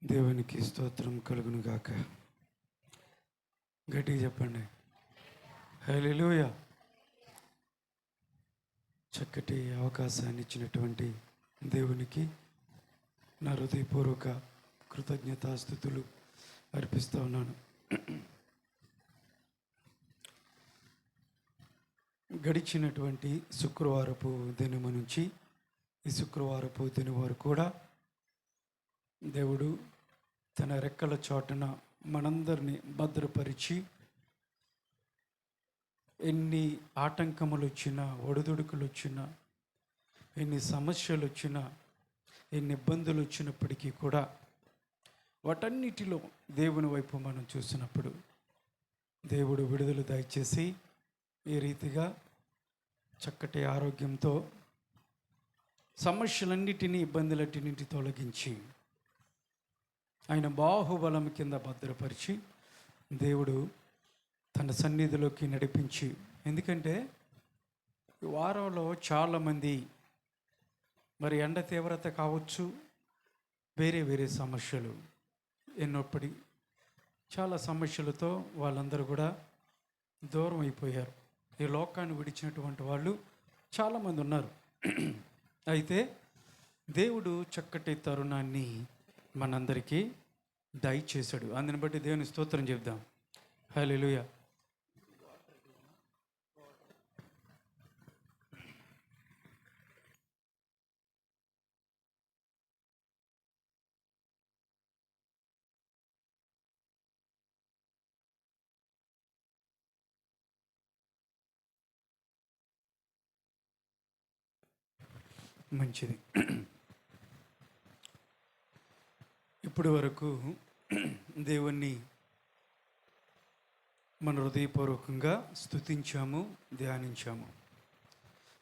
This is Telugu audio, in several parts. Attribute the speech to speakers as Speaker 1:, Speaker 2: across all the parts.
Speaker 1: దేవునికి స్తోత్రం కలుగును గాక. గట్టిగా చెప్పండి హల్లెలూయా. చక్కటి అవకాశాన్ని ఇచ్చినటువంటి దేవునికి నా హృదయపూర్వక కృతజ్ఞతాస్తుతులు అర్పిస్తూ ఉన్నాను. గడిచినటువంటి శుక్రవారపు దినము నుంచి ఈ శుక్రవారపు దినం వరకు కూడా దేవుడు తన రెక్కల చాటున మనందరినీ భద్రపరిచి ఎన్ని ఆటంకములు వచ్చినా, ఒడిదుడుకులు వచ్చినా, ఎన్ని సమస్యలు వచ్చినా, ఎన్ని ఇబ్బందులు వచ్చినప్పటికీ కూడా వాటన్నిటిలో దేవుని వైపు మనం చూసినప్పుడు దేవుడు విడుదల దయచేసి ఈ రీతిగా చక్కటి ఆరోగ్యంతో సమస్యలన్నిటినీ, ఇబ్బందులన్నిటిని తొలగించి ఆయన బాహుబలం కింద భద్రపరిచి దేవుడు తన సన్నిధిలోకి నడిపించి, ఎందుకంటే ఈ వారంలో చాలామంది మరి ఎండ తీవ్రత కావచ్చు, వేరే వేరే సమస్యలు ఎన్నోప్పటి చాలా సమస్యలతో వాళ్ళందరూ కూడా దూరం అయిపోయారు. ఈ లోకాన్ని విడిచినటువంటి వాళ్ళు చాలామంది ఉన్నారు. అయితే దేవుడు చక్కటి తరుణాన్ని మనందరికీ దయచేశాడు. అందుని బట్టి దేవుని స్తోత్రం చెప్దాం. హల్లెలూయా. మంచిది. ఇప్పటి వరకు దేవుణ్ణి మన హృదయపూర్వకంగా స్తుతించాము, ధ్యానించాము.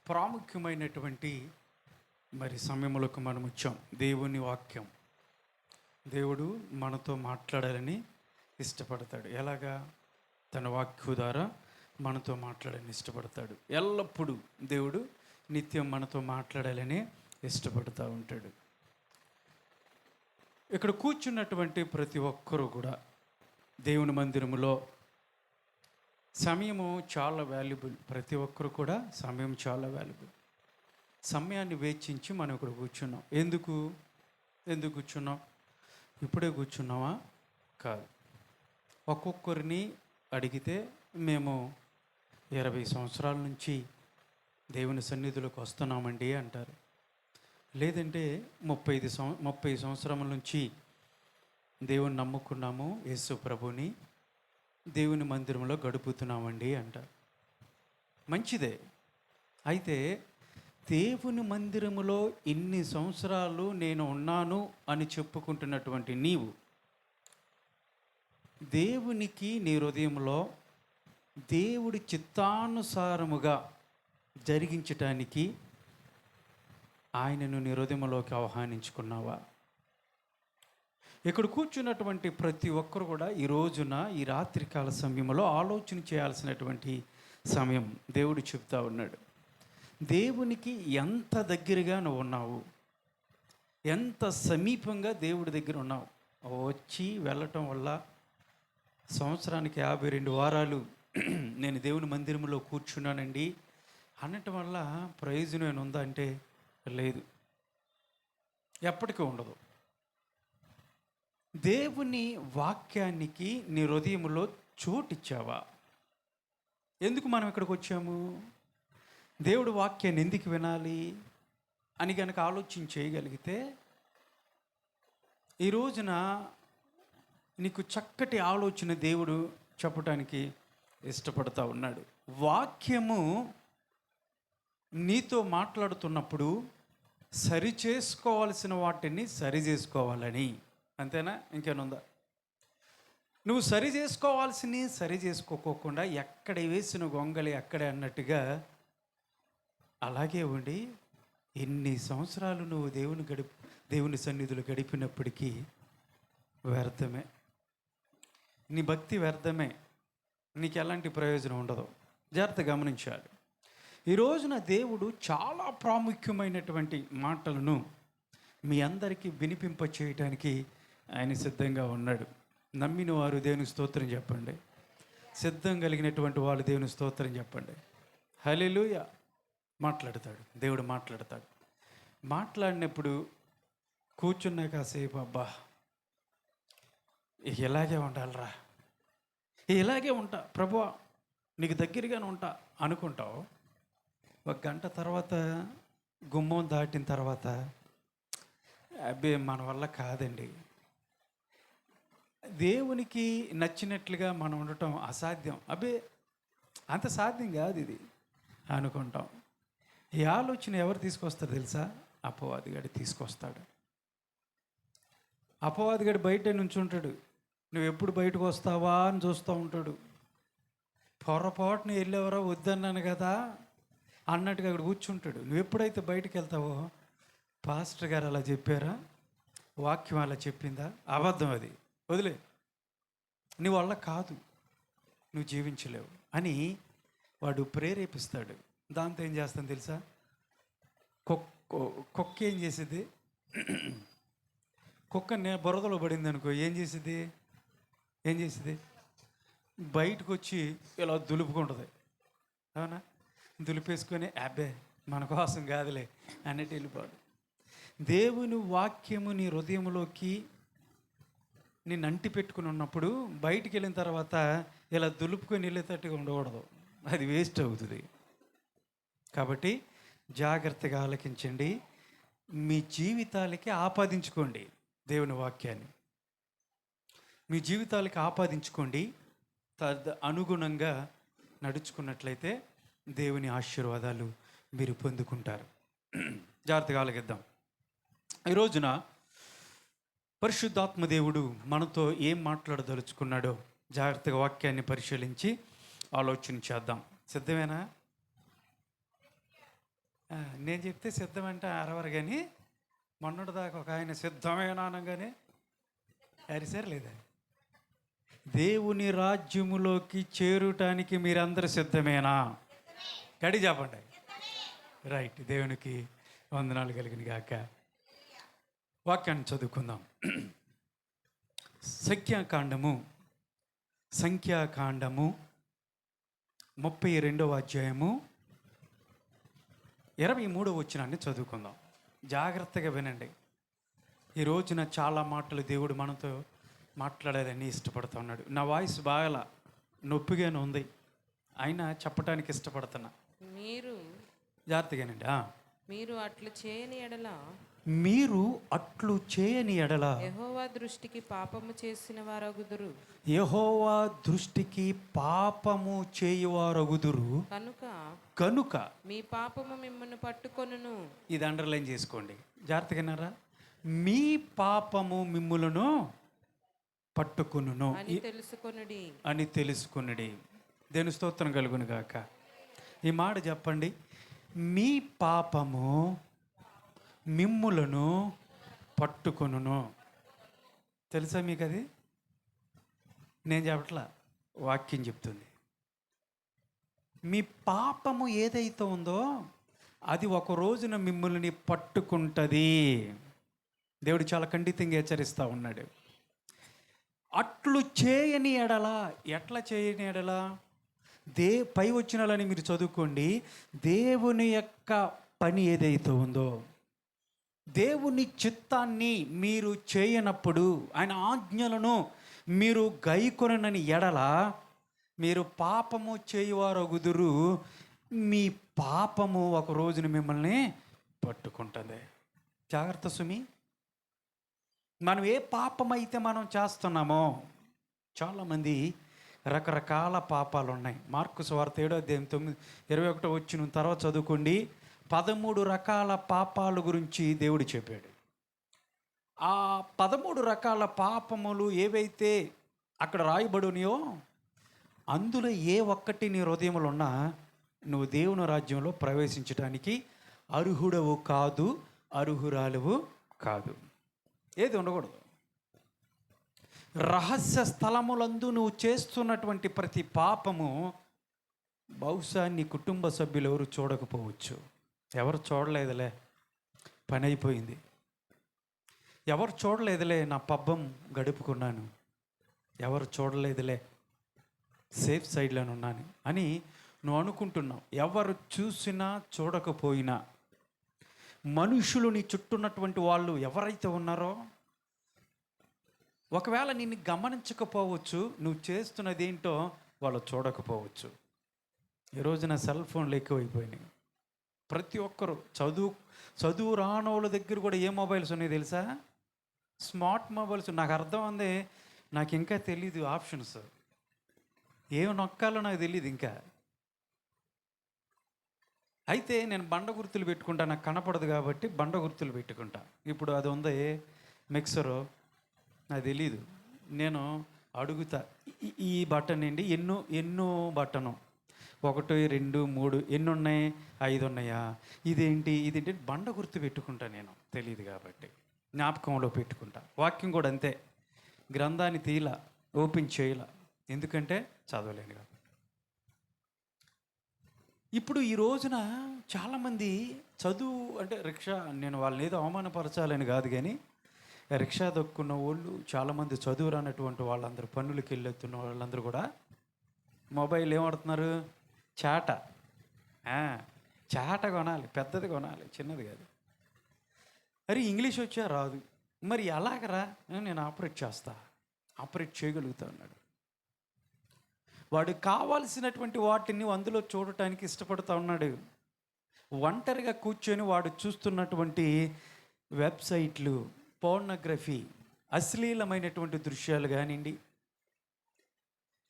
Speaker 1: ప్రాముఖ్యమైనటువంటి మరి సమయంలోకి మనం వచ్చాం. దేవుని వాక్యం, దేవుడు మనతో మాట్లాడాలని ఇష్టపడతాడు. ఎలాగా? తన వాక్యం ద్వారా మనతో మాట్లాడాలని ఇష్టపడతాడు. ఎల్లప్పుడూ దేవుడు నిత్యం మనతో మాట్లాడాలని ఇష్టపడుతూ ఉంటాడు. ఇక్కడ కూర్చున్నటువంటి ప్రతి ఒక్కరూ కూడా దేవుని మందిరములో సమయము చాలా వాల్యుబుల్. ప్రతి ఒక్కరు కూడా సమయం చాలా వాల్యుబుల్. సమయాన్ని వేచించి మనం ఇక్కడ కూర్చున్నాం. ఎందుకు కూర్చున్నాం? ఇప్పుడే కూర్చున్నావా? కాదు. ఒక్కొక్కరిని అడిగితే మేము 20 సంవత్సరాల నుంచి దేవుని సన్నిధిలోకి వస్తున్నామండి అంటారు. లేదంటే 30 సంవత్సరాల నుంచి దేవుని నమ్ముకున్నాము, యేసు ప్రభుని, దేవుని మందిరంలో గడుపుతున్నామండి అంటారు. మంచిదే. అయితే దేవుని మందిరములో ఇన్ని సంవత్సరాలు నేను ఉన్నాను అని చెప్పుకుంటున్నటువంటి నీవు దేవునికి నీ హృదయంలో దేవుడి చిత్తానుసారముగా జరిగించటానికి ఆయనను నీ హృదయంలోకి ఆహ్వానించుకున్నావా? ఇక్కడ కూర్చున్నటువంటి ప్రతి ఒక్కరు కూడా ఈ రోజున, ఈ రాత్రికాల సమయంలో ఆలోచన చేయాల్సినటువంటి సమయం. దేవుడు చెప్తా ఉన్నాడు, దేవునికి ఎంత దగ్గరగా నువ్వు ఉన్నావు, ఎంత సమీపంగా దేవుడి దగ్గర ఉన్నావు. వచ్చి వెళ్ళటం వల్ల సంవత్సరానికి 52 వారాలు నేను దేవుని మందిరంలో కూర్చున్నానండి అనటం వల్ల ప్రయోజనం ఏమైనా ఉందా అంటే లేదు, ఎప్పటికీ ఉండదు. దేవుని వాక్యానికి నీ హృదయంలో చోటిచ్చావా? ఎందుకు మనం ఇక్కడికి వచ్చాము? దేవుడి వాక్యాన్ని ఎందుకు వినాలి అని కనుక ఆలోచన చేయగలిగితే ఈ రోజున నీకు చక్కటి ఆలోచన దేవుడు చెప్పటానికి ఇష్టపడతా ఉన్నాడు. వాక్యము నీతో మాట్లాడుతున్నప్పుడు సరి చేసుకోవాల్సిన వాటిని సరి చేసుకోవాలని. అంతేనా? ఇంకేనుందా? నువ్వు సరి చేసుకోవాల్సినవి సరి చేసుకోకోకుండా ఎక్కడ వేసిన గొంగలి అక్కడే అన్నట్టుగా అలాగే ఉండి ఎన్ని సంవత్సరాలు నువ్వు దేవుని సన్నిధులు గడిపినప్పటికీ వ్యర్థమే. నీ భక్తి వ్యర్థమే. నీకు ఎలాంటి ప్రయోజనం ఉండదు. జాగ్రత్త గమనించాలి. ఈ రోజున దేవుడు చాలా ప్రాముఖ్యమైనటువంటి మాటలను మీ అందరికీ వినిపింప చేయటానికి ఆయన సిద్ధంగా ఉన్నాడు. నమ్మిన వారు దేవుని స్తోత్రం చెప్పండి. సిద్ధం కలిగినటువంటి వాళ్ళు దేవుని స్తోత్రం చెప్పండి. హల్లెలూయా. మాట్లాడతాడు, దేవుడు మాట్లాడతాడు. మాట్లాడినప్పుడు కూర్చున్నా కాసేపు అబ్బా ఇలాగే ఉండాలిరా, ఇలాగే ఉంటా ప్రభువా, నీకు దగ్గరగానే ఉంటా అనుకుంటావు. ఒక గంట తర్వాత గుమ్మం దాటిన తర్వాత అబ్బే మన వల్ల కాదండి, దేవునికి నచ్చినట్లుగా మనం ఉండటం అసాధ్యం, అబ్బే అంత సాధ్యం కాదు ఇది అనుకుంటాం. ఈ ఆలోచన ఎవరు తీసుకొస్తారు తెలుసా? అపవాదిగాడు తీసుకొస్తాడు. అపవాదిగాడు బయట నుంచుంటాడు. నువ్వు ఎప్పుడు బయటకు వస్తావా అని చూస్తూ ఉంటాడు. పొరపాటున వెళ్ళేవరా, వద్దన్నాను కదా అన్నట్టుగా అక్కడ కూర్చుంటాడు. నువ్వు ఎప్పుడైతే బయటకు వెళ్తావో, పాస్టర్ గారు అలా చెప్పారా, వాక్యం అలా చెప్పిందా, అబద్ధం, అది వదిలే, నీ వల్ల కాదు, నువ్వు జీవించలేవు అని వాడు ప్రేరేపిస్తాడు. దాంతో ఏం చేస్తాను తెలుసా? కుక్క ఏం చేసేది, కుక్క బురదలో పడింది అనుకో, ఏం చేసేది బయటకు వచ్చి ఇలా దులుపుకుంటుంది. అవునా? దులిపేసుకొని అబ్బే మన కోసం కాదులే అన్నట్టు వెళ్ళిపోడు. దేవుని వాక్యము నీ హృదయంలోకి నేను అంటి పెట్టుకుని ఉన్నప్పుడు బయటికి వెళ్ళిన తర్వాత ఇలా దులుపుకొని వెళ్ళేటట్టుగా ఉండకూడదు, అది వేస్ట్ అవుతుంది. కాబట్టి జాగ్రత్తగా ఆలకించండి. మీ జీవితాలకి ఆపాదించుకోండి దేవుని వాక్యాన్ని. మీ జీవితాలకి ఆపాదించుకోండి. అనుగుణంగా నడుచుకున్నట్లయితే దేవుని ఆశీర్వాదాలు మీరు పొందుకుంటారు. జాగ్రత్తగా ఆలకిద్దాం. ఈ రోజున పరిశుద్ధాత్మ దేవుడు మనతో ఏం మాట్లాడదలుచుకున్నాడో జాగ్రత్తగా వాక్యాన్ని పరిశీలించి ఆలోచన చేద్దాం. సిద్ధమేనా? నేను చెప్తే సిద్ధమంటే అరవరు, కానీ మొన్నటి దాకా ఒక ఆయన సిద్ధమేనా అనగానే అరిసారు లేదా? దేవుని రాజ్యములోకి చేరుటానికి మీరందరూ సిద్ధమేనా? గడి చెప్పండి. రైట్. దేవునికి వందనాలు కలిగిన గాక. వాక్యాన్ని చదువుకుందాం. సంఖ్యాకాండము 32వ అధ్యాయము 23వ వచనాన్ని చదువుకుందాం. జాగ్రత్తగా వినండి. ఈ రోజున చాలా మాటలు దేవుడు మనతో మాట్లాడాలని ఇష్టపడుతున్నాడు. నా వాయిస్ బాగా నొప్పిగానే ఉంది, అయినా చెప్పడానికి ఇష్టపడుతున్నా. మీరు జాగ్రత్తగానండి.
Speaker 2: మీరు అట్లు చేయని
Speaker 1: ఎడల
Speaker 2: యెహోవా దృష్టికి పాపము చేసిన వారగుదురు.
Speaker 1: యెహోవా దృష్టికి పాపము చేయువారగుదురు. కనుక
Speaker 2: మీ పాపము మిమ్మల్ని పట్టుకొనును.
Speaker 1: ఇది అండర్లైన్ చేసుకోండి. జాగ్రత్తగానారా? మీ పాపము మిమ్ములను పట్టుకొనును అని తెలుసుకొనుడి. దేవుని స్తోత్రం కలుగును గాక. ఈ మాట చెప్పండి. మీ పాపము మిమ్ములను పట్టుకొనును. తెలుసా మీకు అది? నేను చెప్పట్లా, వాక్యం చెప్తుంది. మీ పాపము ఏదైతే ఉందో అది ఒక రోజున మిమ్మల్ని పట్టుకుంటుంది. దేవుడు చాలా ఖండితంగా హెచ్చరిస్తూ ఉన్నాడు. అట్లు చేయని ఎడల, ఎట్లా చేయని ఎడల? పై వచనాలని మీరు చదువుకోండి. దేవుని యొక్క పని ఏదైతే ఉందో, దేవుని చిత్తాన్ని మీరు చేయనప్పుడు, ఆయన ఆజ్ఞలను మీరు గైకొనని ఎడల మీరు పాపము చేయువారగుదురు. మీ పాపము ఒక రోజున మిమ్మల్ని పట్టుకుంటుంది. జాగ్రత్త సుమి. మనం ఏ పాపమైతే మనం చేస్తున్నామో, చాలామంది రకరకాల పాపాలు ఉన్నాయి. మార్కు సువార్త 7వ అధ్యాయం 21వ వచనం తర్వాత చదువుకోండి. 13 రకాల పాపాల గురించి దేవుడు చెప్పాడు. ఆ 13 రకాల పాపములు ఏవైతే అక్కడ రాయబడినాయో, అందులో ఏ ఒక్కటి నీ హృదయంలో ఉన్నా నువ్వు దేవుని రాజ్యంలో ప్రవేశించడానికి అర్హుడవు కాదు, అర్హురాలువు కాదు. ఏది ఉండకూడదు. రహస్య స్థలములందు నువ్వు చేస్తున్నటువంటి ప్రతి పాపము బహుశా నీ కుటుంబ సభ్యులు ఎవరు చూడకపోవచ్చు. ఎవరు చూడలేదులే, పని అయిపోయింది. ఎవరు చూడలేదులే, నా పబ్బం గడుపుకున్నాను, ఎవరు చూడలేదులే, సేఫ్ సైడ్లో ఉన్నాను అని నువ్వు అనుకుంటున్నావు. ఎవరు చూసినా చూడకపోయినా మనుషులు నీ చుట్టూ ఉన్నటువంటి వాళ్ళు ఎవరైతే ఉన్నారో, ఒకవేళ నిన్ను గమనించకపోవచ్చు, నువ్వు చేస్తున్నది ఏంటో వాళ్ళు చూడకపోవచ్చు. ఈ రోజున సెల్ ఫోన్లు ఎక్కువైపోయినాయి. ప్రతి ఒక్కరు చదువు రానోళ్ళ దగ్గర కూడా ఏ మొబైల్స్ ఉన్నాయి తెలుసా? Smart mobiles. నాకు అర్థం ఉంది, నాకు ఇంకా తెలీదు ఆప్షన్స్ ఏమి నొక్కాలో నాకు తెలియదు ఇంకా. అయితే నేను బండ గుర్తులు పెట్టుకుంటా, నాకు కనపడదు కాబట్టి బండ గుర్తులు పెట్టుకుంటా. ఇప్పుడు అది ఉంది మిక్సరు, నాకు తెలీదు. నేను అడుగుతా, ఈ బటన్ ఏంటి, ఎన్నో బటను, 1 2 3 ఎన్ని ఉన్నాయి, 5 ఉన్నాయా, ఇదేంటి బండ గుర్తు పెట్టుకుంటా. నేను తెలియదు కాబట్టి జ్ఞాపకంలో పెట్టుకుంటా. వాక్యం కూడా అంతే, గ్రంథాన్ని తీలా, ఓపెన్ చేయలా, ఎందుకంటే చదవలేను కాబట్టి. ఇప్పుడు ఈ రోజున చాలామంది చదువు అంటే రిక్షా, నేను వాళ్ళని ఏదో అవమానపరచాలని కాదు, కానీ రిక్షా దొక్కున్న వాళ్ళు చాలామంది, చదువు రానటువంటి వాళ్ళందరూ, పన్నులకి వెళ్ళొస్తున్న వాళ్ళందరూ కూడా మొబైల్ ఏమడుతున్నారు, చాట కొనాలి, పెద్దది కొనాలి, చిన్నది కాదు. అరే ఇంగ్లీష్ వచ్చా రాదు, మరి ఎలాగరా, నేను ఆపరేట్ చేయగలుగుతా అన్నాడు. వాడు కావాల్సినటువంటి వాటిని అందులో చూడటానికి ఇష్టపడుతూ ఉన్నాడు. ఒంటరిగా కూర్చొని వాడు చూస్తున్నటువంటి వెబ్సైట్లు, పోర్నోగ్రఫీ, అశ్లీలమైనటువంటి దృశ్యాలు కానివ్వండి,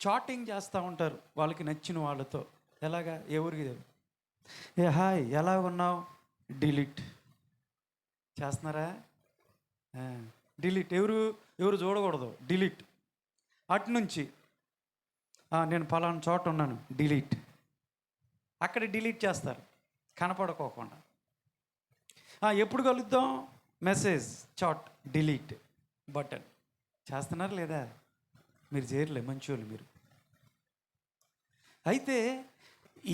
Speaker 1: చాటింగ్ చేస్తూ ఉంటారు వాళ్ళకి నచ్చిన వాళ్ళతో. ఎలాగా, ఎవరికి హాయ్ ఎలా ఉన్నావు, డిలీట్ చేస్తున్నారా, డిలీట్, ఎవరు చూడకూడదు, డిలీట్. అటు నుంచి నేను పలానా చోట ఉన్నాను, డిలీట్, అక్కడ డిలీట్ చేస్తారు కనపడుకోకుండా. ఎప్పుడు కలుద్దాం, మెసేజ్, చాట్, డిలీట్ బటన్ చేస్తున్నారు లేదా? మీరు చేయట్లే, మంచోళ్ళు మీరు. అయితే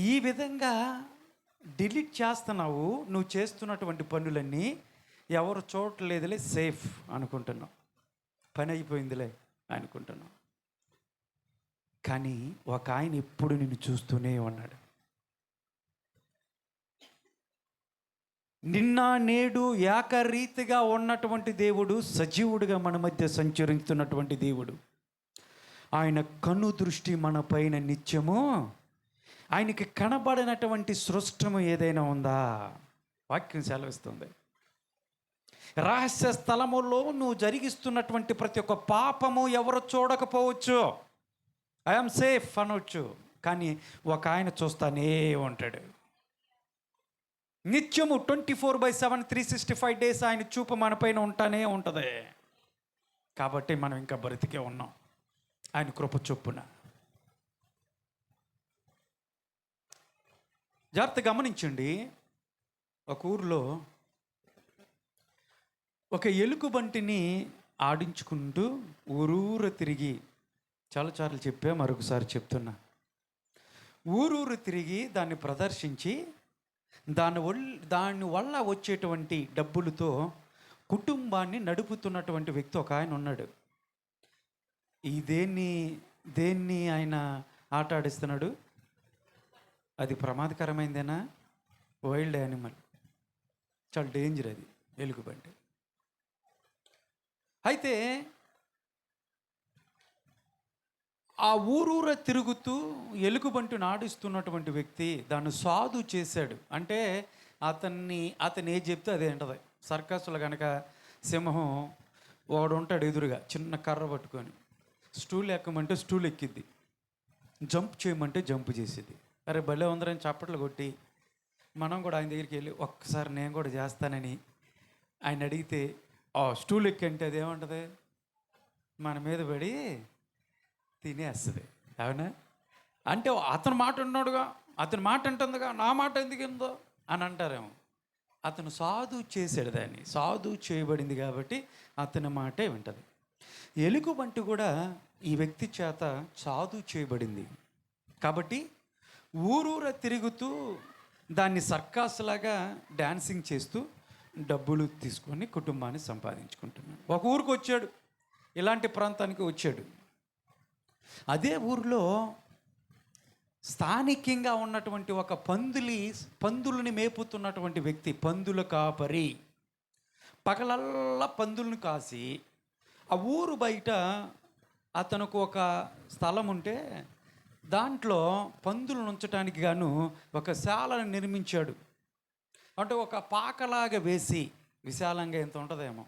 Speaker 1: ఈ విధంగా డిలీట్ చేస్తున్నావు, నువ్వు చేస్తున్నటువంటి పనులన్నీ ఎవరు చూడలేదులే, సేఫ్ అనుకుంటున్నావు, పని అయిపోయిందిలే అనుకుంటున్నావు. కానీ ఒక ఆయన ఎప్పుడు నిన్ను చూస్తూనే ఉన్నాడు. నిన్న నేడు ఏకరీతిగా ఉన్నటువంటి దేవుడు, సజీవుడిగా మన మధ్య సంచరిస్తున్నటువంటి దేవుడు. ఆయన కన్ను దృష్టి మన పైన నిత్యము. ఆయనకి కనబడినటువంటి సృష్టము ఏదైనా ఉందా? వాక్యం సెలవిస్తుంది. రహస్య స్థలములో నువ్వు జరిగిస్తున్నటువంటి ప్రతి ఒక్క పాపము ఎవరు చూడకపోవచ్చు, ఐఎమ్ సేఫ్ అనవచ్చు, కానీ ఒక ఆయన చూస్తానే ఉంటాడు. నిత్యము 24/7 365 days ఆయన చూపు మన పైన ఉంటానే ఉంటుంది. కాబట్టి మనం ఇంకా బ్రతికే ఉన్నాం ఆయన కృప చొప్పున. జాగ్రత్త గమనించండి. ఒక ఊరిలో ఒక ఎలుగుబంటిని ఆడించుకుంటూ ఊరూరు తిరిగి, చాలాసార్లు చెప్పా, మరొకసారి చెప్తున్నా, ఊరూరు తిరిగి దాన్ని ప్రదర్శించి దాని వల్ల వచ్చేటువంటి డబ్బులతో కుటుంబాన్ని నడుపుతున్నటువంటి వ్యక్తి ఒక ఆయన ఉన్నాడు. దేన్ని ఆయన ఆట ఆడిస్తున్నాడు? అది ప్రమాదకరమైందేనా? వైల్డ్ యానిమల్, చాలా డేంజర్ అది ఎలుగుబంటి. అయితే ఆ ఊరూర తిరుగుతూ ఎలుగుబంటిని ఆడిస్తున్నటువంటి వ్యక్తి దాన్ని సాధు చేశాడు. అంటే అతను ఏది చెప్తే అదే అంటది. సర్కస్లో కనుక సింహం వాడు ఉంటాడు ఎదురుగా, చిన్న కర్ర పట్టుకొని, స్టూల్ ఎక్కమంటే స్టూల్ ఎక్కిద్ది, జంప్ చేయమంటే జంప్ చేసేది. అరే భలే ఉందరని చప్పట్లు కొట్టి మనం కూడా ఆయన దగ్గరికి వెళ్ళి ఒక్కసారి నేను కూడా చేస్తానని ఆయన అడిగితే, స్టూల్ ఎక్కి అంటే అదేమంటుంది, మన మీద పడి తినేస్తుంది. అవునా? అంటే అతను మాట ఉన్నాడుగా, అతని మాట అంటుందిగా, నా మాట ఎందుకు ఉందో అని అంటారేమో. అతను సాధు చేశాడు, దాన్ని సాధు చేయబడింది కాబట్టి అతని మాటే వింటది. ఎలుగుబంటి కూడా ఈ వ్యక్తి చేత సాధు చేయబడింది కాబట్టి ఊరూర తిరుగుతూ దాన్ని సర్కస్ లాగా డాన్సింగ్ చేస్తూ డబ్బులు తీసుకొని కుటుంబాన్ని సంపాదించుకుంటున్నాడు. ఒక ఊరికి వచ్చాడు, ఇలాంటి ప్రాంతానికి వచ్చాడు. అదే ఊరిలో స్థానికంగా ఉన్నటువంటి ఒక పందులని మేపుతున్నటువంటి వ్యక్తి, పందుల కాపరి, పగలల్లా పందులను కాసి ఆ ఊరు బయట అతనికి ఒక స్థలం ఉంటే దాంట్లో పందులను ఉంచడానికి గాను ఒక శాలను నిర్మించాడు. అంటే ఒక పాకలాగా వేసి, విశాలంగా ఎంత ఉంటుందేమో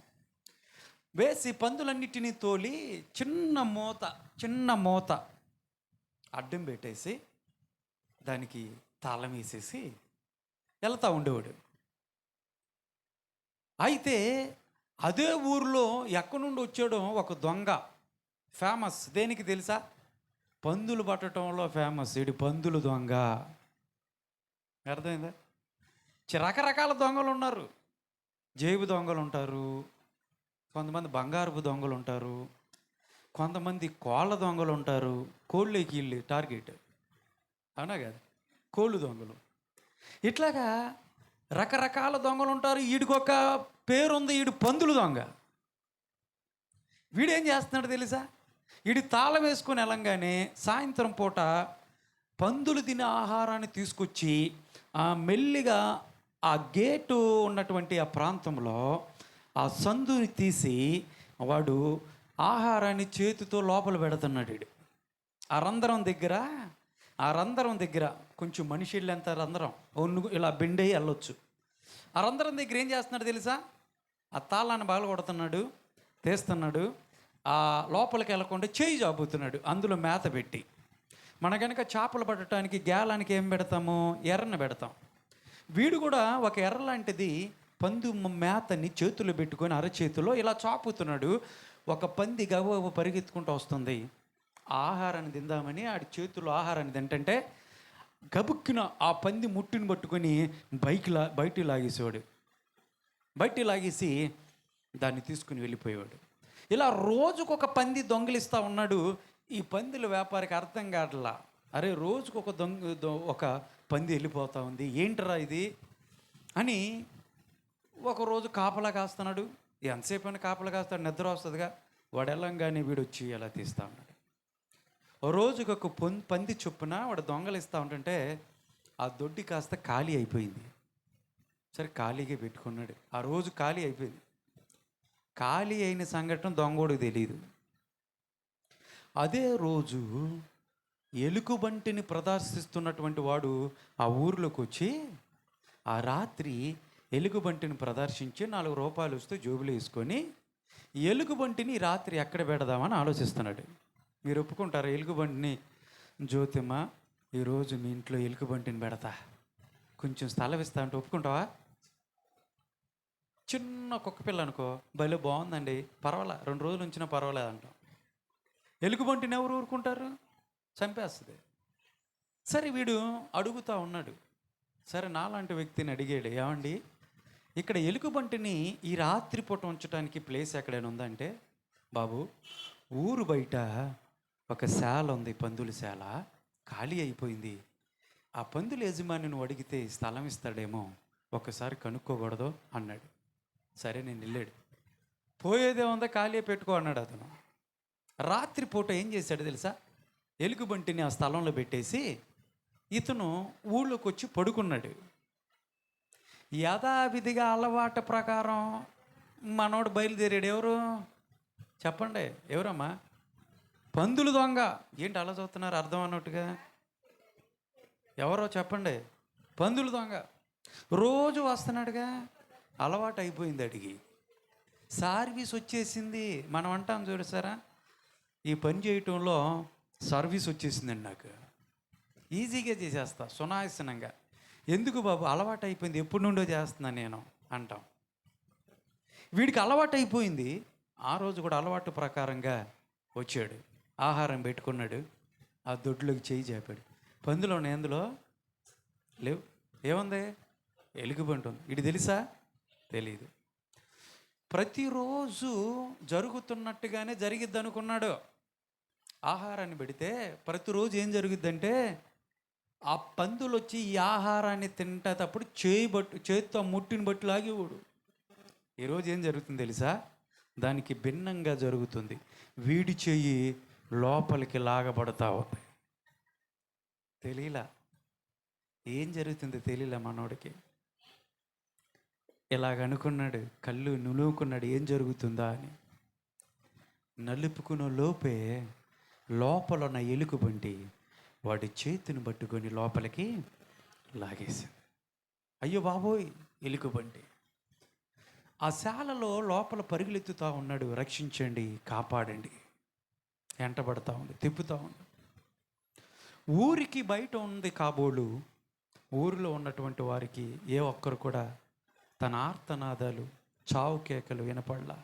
Speaker 1: వేసి, పందులన్నిటినీ తోలి చిన్న మూత అడ్డం పెట్టేసి దానికి తాళం వేసేసి వెళ్తూ ఉండేవాడు. అయితే అదే ఊరిలో ఎక్కడి నుండి వచ్చాడో ఒక దొంగ, ఫేమస్ దేనికి తెలుసా? పందులు పట్టడంలో ఫేమస్. ఇది పందులు దొంగ. అర్థమైందా? రకరకాల దొంగలు ఉన్నారు. జేబు దొంగలు ఉంటారు, కొంతమంది బంగారపు దొంగలు ఉంటారు, కొంతమంది కోళ్ళ దొంగలు ఉంటారు. కోళ్ళకి వీళ్ళు టార్గెట్, అవునా కదా? కోళ్ళు దొంగలు. ఇట్లాగా రకరకాల దొంగలు ఉంటారు. వీడికొక పేరుంది, వీడు పందులు దొంగ. వీడేం చేస్తున్నాడు తెలుసా? వీడి తాళం వేసుకొని వెళ్ళంగానే సాయంత్రం పూట పందులు తినే ఆహారాన్ని తీసుకొచ్చి మెల్లిగా ఆ గేటు ఉన్నటువంటి ఆ ప్రాంతంలో ఆ సందుని తీసి వాడు ఆహారాన్ని చేతితో లోపల పెడుతున్నాడు. వీడు ఆ రంధ్రం దగ్గర కొంచెం మనిషి వెళ్ళేంత రంధ్రం, ఇలా బెండ్ అయ్యి వెళ్ళొచ్చు. ఆ రంధ్రం దగ్గర ఏం చేస్తున్నాడు తెలుసా? ఆ తాళాన్ని బాగా కొడుతున్నాడు, తీస్తున్నాడు. ఆ లోపలికి వెళ్ళకుండా చేయి జాబుతున్నాడు అందులో మేత పెట్టి. మన కనుక చేపలు పట్టడానికి గేలానికి ఏం పెడతాము? ఎర్రని పెడతాం. వీడు కూడా ఒక ఎర్ర లాంటిది పందు మేతని చేతులు పెట్టుకొని అరచేతిలో ఇలా చాపుతున్నాడు. ఒక పంది గవ్వ పరిగెత్తుకుంటూ వస్తుంది. ఆహారాన్ని తిందామని ఆడి చేతుల్లో ఆహారాన్ని తింటే గబుక్కిన ఆ పంది ముట్టుని పట్టుకొని బయటికి లాగేసేవాడు. బయటికి లాగేసి దాన్ని తీసుకుని వెళ్ళిపోయేవాడు. ఇలా రోజుకొక పంది దొంగిలిస్తూ ఉన్నాడు. ఈ పందుల వ్యాపారికి అర్థం కావట్లా. అరే, రోజుకొక ఒక పంది వెళ్ళిపోతూ ఉంది, ఏంటరా ఇది అని ఒకరోజు కాపలా కాస్తున్నాడు. ఎంతసేపు అని కాపలా కాస్తాడు? నిద్ర వస్తుందిగా. వాడు వెళ్ళంగానే వీడు వచ్చి అలా తీస్తూ ఉన్నాడు. రోజుకి ఒక పంది చొప్పున వాడు దొంగలిస్తూ ఉంటుంటే ఆ దొడ్డి కాస్త ఖాళీ అయిపోయింది. సరే, ఖాళీగా పెట్టుకున్నాడు. ఆ రోజు ఖాళీ అయిపోయింది. ఖాళీ అయిన సంఘటన దొంగోడికి తెలియదు. అదే రోజు ఎలుగుబంటిని ప్రదర్శిస్తున్నటువంటి వాడు ఆ ఊరిలోకి వచ్చి ఆ రాత్రి ఎలుగుబంటిని ప్రదర్శించి 4 రూపాయలు వస్తే జోబులు వేసుకొని ఎలుగుబంటిని రాత్రి ఎక్కడ పెడదామని ఆలోచిస్తున్నాడు. మీరు ఒప్పుకుంటారా? ఎలుగుబంటిని, జ్యోతిమ్మ ఈరోజు మీ ఇంట్లో ఎలుగుబంటిని పెడతా, కొంచెం స్థలం ఇస్తా అంటే ఒప్పుకుంటావా? చిన్న కుక్క పిల్ల అనుకో, భలే బాగుందండి, పర్వాలే, 2 రోజులు ఉంచినా పర్వాలేదు అంటాం. ఎలుగుబంటిని ఎవరు ఊరుకుంటారు? చంపేస్తుంది. సరే, వీడు అడుగుతూ ఉన్నాడు. సరే, నాలాంటి వ్యక్తిని అడిగాడు, ఏమండి ఇక్కడ ఎలుగుబంటిని ఈ రాత్రి పూట ఉంచడానికి ప్లేస్ ఎక్కడైనా ఉందంటే, బాబు ఊరు బయట ఒక శాల ఉంది, పందుల శాల, ఖాళీ అయిపోయింది. ఆ పందుల యజమాని నువ్వు అడిగితే స్థలం ఇస్తాడేమో, ఒకసారి కనుక్కోకూడదు అన్నాడు. సరే, నేను వెళ్ళాడు. పోయేదే ఉందా, ఖాళీ పెట్టుకో అన్నాడు అతను. రాత్రి పూట ఏం చేశాడు తెలుసా? ఎలుగుబంటిని ఆ స్థలంలో పెట్టేసి ఇతను ఊళ్ళోకి వచ్చి పడుకున్నాడు. యథావిధిగా అలవాటు ప్రకారం మనోడు బయలుదేరాడు. ఎవరు చెప్పండి? ఎవరమ్మా? పందులు దొంగ. ఏంటి అలా చూస్తున్నారు అర్థం అన్నట్టుగా? ఎవరో చెప్పండి? పందులు దొంగ. రోజు వస్తున్నాడుగా, అలవాటు అయిపోయింది. అడిగి సర్వీస్ వచ్చేసింది. మనం అంటాం చూడసారా, ఈ పని చేయటంలో సర్వీస్ వచ్చేసిందండి నాకు, ఈజీగా చేసేస్తా సునాయాసనంగా. ఎందుకు బాబు? అలవాటు అయిపోయింది, ఎప్పటి నుండో చేస్తున్నాను నేను అంటాం. వీడికి అలవాటు అయిపోయింది. ఆ రోజు కూడా అలవాటు ప్రకారంగా వచ్చాడు, ఆహారం పెట్టుకున్నాడు, ఆ దొడ్లోకి చేయి చాపాడు. పందులో ఎందులో లేవు. ఏముంది? ఎలుగుబంటి ఉంది. ఇది తెలుసా? తెలీదు. ప్రతిరోజు జరుగుతున్నట్టుగానే జరిగిద్ది అనుకున్నాడు. ఆహారాన్ని పెడితే ప్రతిరోజు ఏం జరుగుద్దంటే, ఆ పందులు వచ్చి ఈ ఆహారాన్ని తింటేటప్పుడు చేతితో ముట్టిని బట్టి లాగేవాడు. ఈరోజు ఏం జరుగుతుంది తెలుసా? దానికి భిన్నంగా జరుగుతుంది. వీడి చెయ్యి లోపలికి లాగబడతా ఉంది. తెలియలా ఏం జరుగుతుందో తెలియలే మనోడికి. ఇలాగ అనుకున్నాడు, కళ్ళు నులువుకున్నాడు ఏం జరుగుతుందా అని. నలుపుకున్న లోపే లోపల ఉన్న ఎలుకబంటి వాడి చేతిని పట్టుకొని లోపలికి లాగేసింది. అయ్యో బాబోయ్, ఎలుకబంటి. ఆ శాలలో లోపల పరుగులెత్తుతూ ఉన్నాడు, రక్షించండి, కాపాడండి. వెంటబడతా ఉంది, తిప్పుతూ ఉంది. ఊరికి బయట ఉంది కాబోలు. ఊరిలో ఉన్నటువంటి వారికి ఏ ఒక్కరు కూడా తన ఆర్తనాదాలు, చావు కేకలు వినపడలా.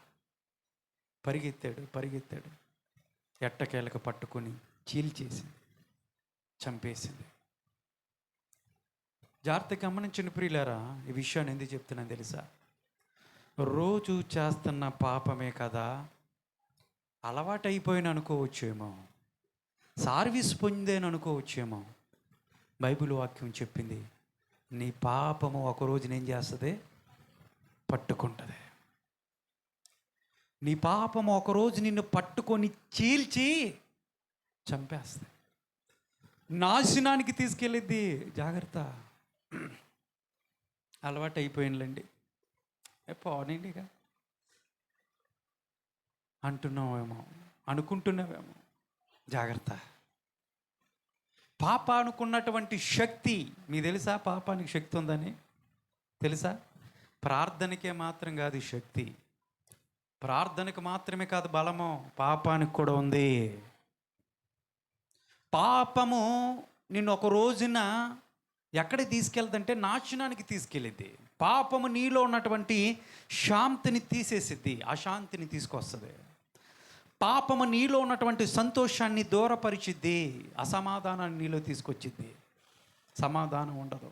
Speaker 1: పరిగెత్తాడు. ఎట్టకేలకు పట్టుకొని చీల్చేసింది, చంపేసింది. జాగ్రత్తగా గమనించండి ప్రియులారా, ఈ విషయాన్ని ఎందుకు చెప్తున్నాను తెలుసా? రోజు చేస్తున్న పాపమే కదా, అలవాటు అయిపోయిన అనుకోవచ్చేమో, సర్వీస్ పొందేను అనుకోవచ్చేమో. బైబిల్ వాక్యం చెప్పింది, నీ పాపము ఒకరోజు ఏం చేస్తుంది? పట్టుకుంటుంది. నీ పాపము ఒకరోజు నిన్ను పట్టుకొని చీల్చి చంపేస్తుంది, నాశనానికి తీసుకెళ్ళిద్ది. జాగ్రత్త. అలవాటు అయిపోయినలేండి, పోనీండిగా అంటున్నావేమో, అనుకుంటున్నావేమో. జాగ్రత్త. పాపానుకున్నటువంటి శక్తి మీకు తెలుసా? పాపానికి శక్తి ఉందని తెలుసా? ప్రార్థనకే మాత్రం కాదు శక్తి, ప్రార్థనకు మాత్రమే కాదు బలము, పాపానికి కూడా ఉంది. పాపము నిన్ను ఒక రోజున ఎక్కడికి తీసుకెళ్తుందంటే నాశనానికి తీసుకెళ్ళిద్ది. పాపము నీలో ఉన్నటువంటి శాంతిని తీసేసిద్ది, అశాంతిని తీసుకొస్తుంది. పాపము నీలో ఉన్నటువంటి సంతోషాన్ని దూరపరిచిద్ది, అసమాధానాన్ని నీలో తీసుకొచ్చిద్ది. సమాధానం ఉండదు.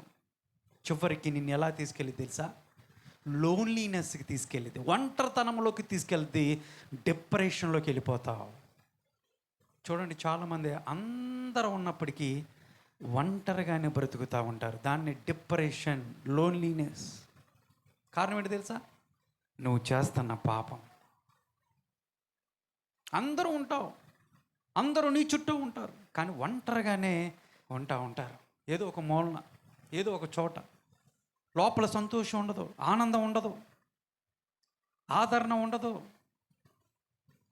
Speaker 1: చివరికి నిన్ను ఎలా తీసుకెళ్ళిద్ది తెలుసా? లోన్లీనెస్కి తీసుకెళ్ళిద్ది, ఒంటరితనంలోకి తీసుకెళ్ళిద్ది, డిప్రెషన్లోకి వెళ్ళిపోతావు. చూడండి, చాలామంది అందరూ ఉన్నప్పటికీ ఒంటరిగానే బ్రతుకుతూ ఉంటారు. దాన్ని డిప్రెషన్, లోన్లీనెస్. కారణం ఏంటి తెలుసా? నువ్వు చేస్తున్న పాపం. అందరూ ఉంటావు, అందరూ నీ చుట్టూ ఉంటారు, కానీ ఒంటరిగానే ఉంటారు. ఏదో ఒక మూలన, ఏదో ఒక చోట. లోపల సంతోషం ఉండదు, ఆనందం ఉండదు, ఆదరణ ఉండదు.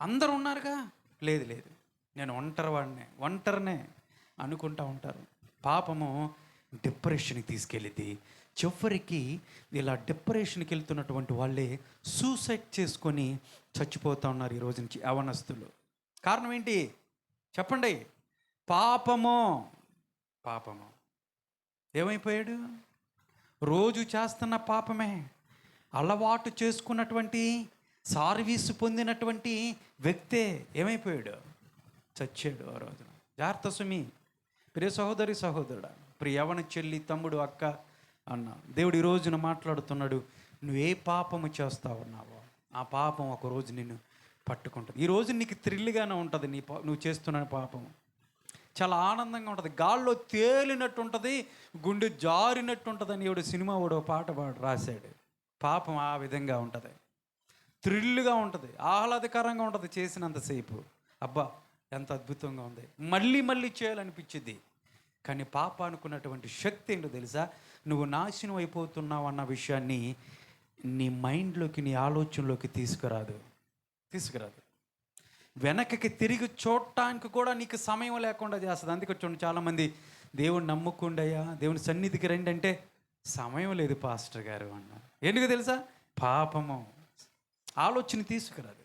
Speaker 1: అందరూ ఉన్నారుగా, లేదు నేను ఒంటరినే అనుకుంటూ ఉంటారు. పాపము డిప్రెషన్కి తీసుకెళ్ళింది. చివరికి ఇలా డిప్రెషన్కి వెళ్తున్నటువంటి వాళ్ళే సూసైడ్ చేసుకొని చచ్చిపోతూ ఉన్నారు ఈరోజు నుంచి యవనస్తులు. కారణం ఏంటి చెప్పండి? పాపము. ఏమైపోయాడు? రోజు చేస్తున్న పాపమే, అలవాటు చేసుకున్నటువంటి, సర్వీసు పొందినటువంటి వ్యక్తే ఏమైపోయాడు? చచ్చాడు ఆ రోజున. జాగ్రత్త సుమి, ప్రియ సహోదరి, సహోదరుడా, ప్రియ యవన చెల్లి, తమ్ముడు, అక్క, అన్న, దేవుడు ఈ రోజున మాట్లాడుతున్నాడు. నువ్వు ఏ పాపము చేస్తా ఉన్నావో ఆ పాపం ఒకరోజు నిన్ను పట్టుకుంటుంది. ఈరోజు నీకు థ్రిల్గానే ఉంటుంది. నువ్వు చేస్తున్న పాపం చాలా ఆనందంగా ఉంటుంది, గాల్లో తేలినట్టు ఉంటుంది, గుండె జారినట్టు ఉంటుంది అని ఎవడు సినిమా వాడు పాట రాశాడు. పాపం ఆ విధంగా ఉంటుంది, థ్రిల్గా ఉంటుంది, ఆహ్లాదకరంగా ఉంటుంది చేసినంతసేపు. అబ్బా ఎంత అద్భుతంగా ఉంది, మళ్ళీ చేయాలనిపించింది. కానీ పాపానుకున్నటువంటి శక్తి ఏంటో తెలుసా? నువ్వు నాశనం అయిపోతున్నావు అన్న విషయాన్ని నీ మైండ్లోకి, నీ ఆలోచనలోకి తీసుకురాదు. వెనకకి తిరిగి చూడటానికి కూడా నీకు సమయం లేకుండా చేస్తుంది. అందుకే చూడండి, చాలామంది దేవుని నమ్ముకుండయ్యా, దేవుని సన్నిధికి రండి అంటే సమయం లేదు పాస్టర్ గారు అన్నారు. ఎందుకు తెలుసా? పాపము ఆలోచన తీసుకురాదు.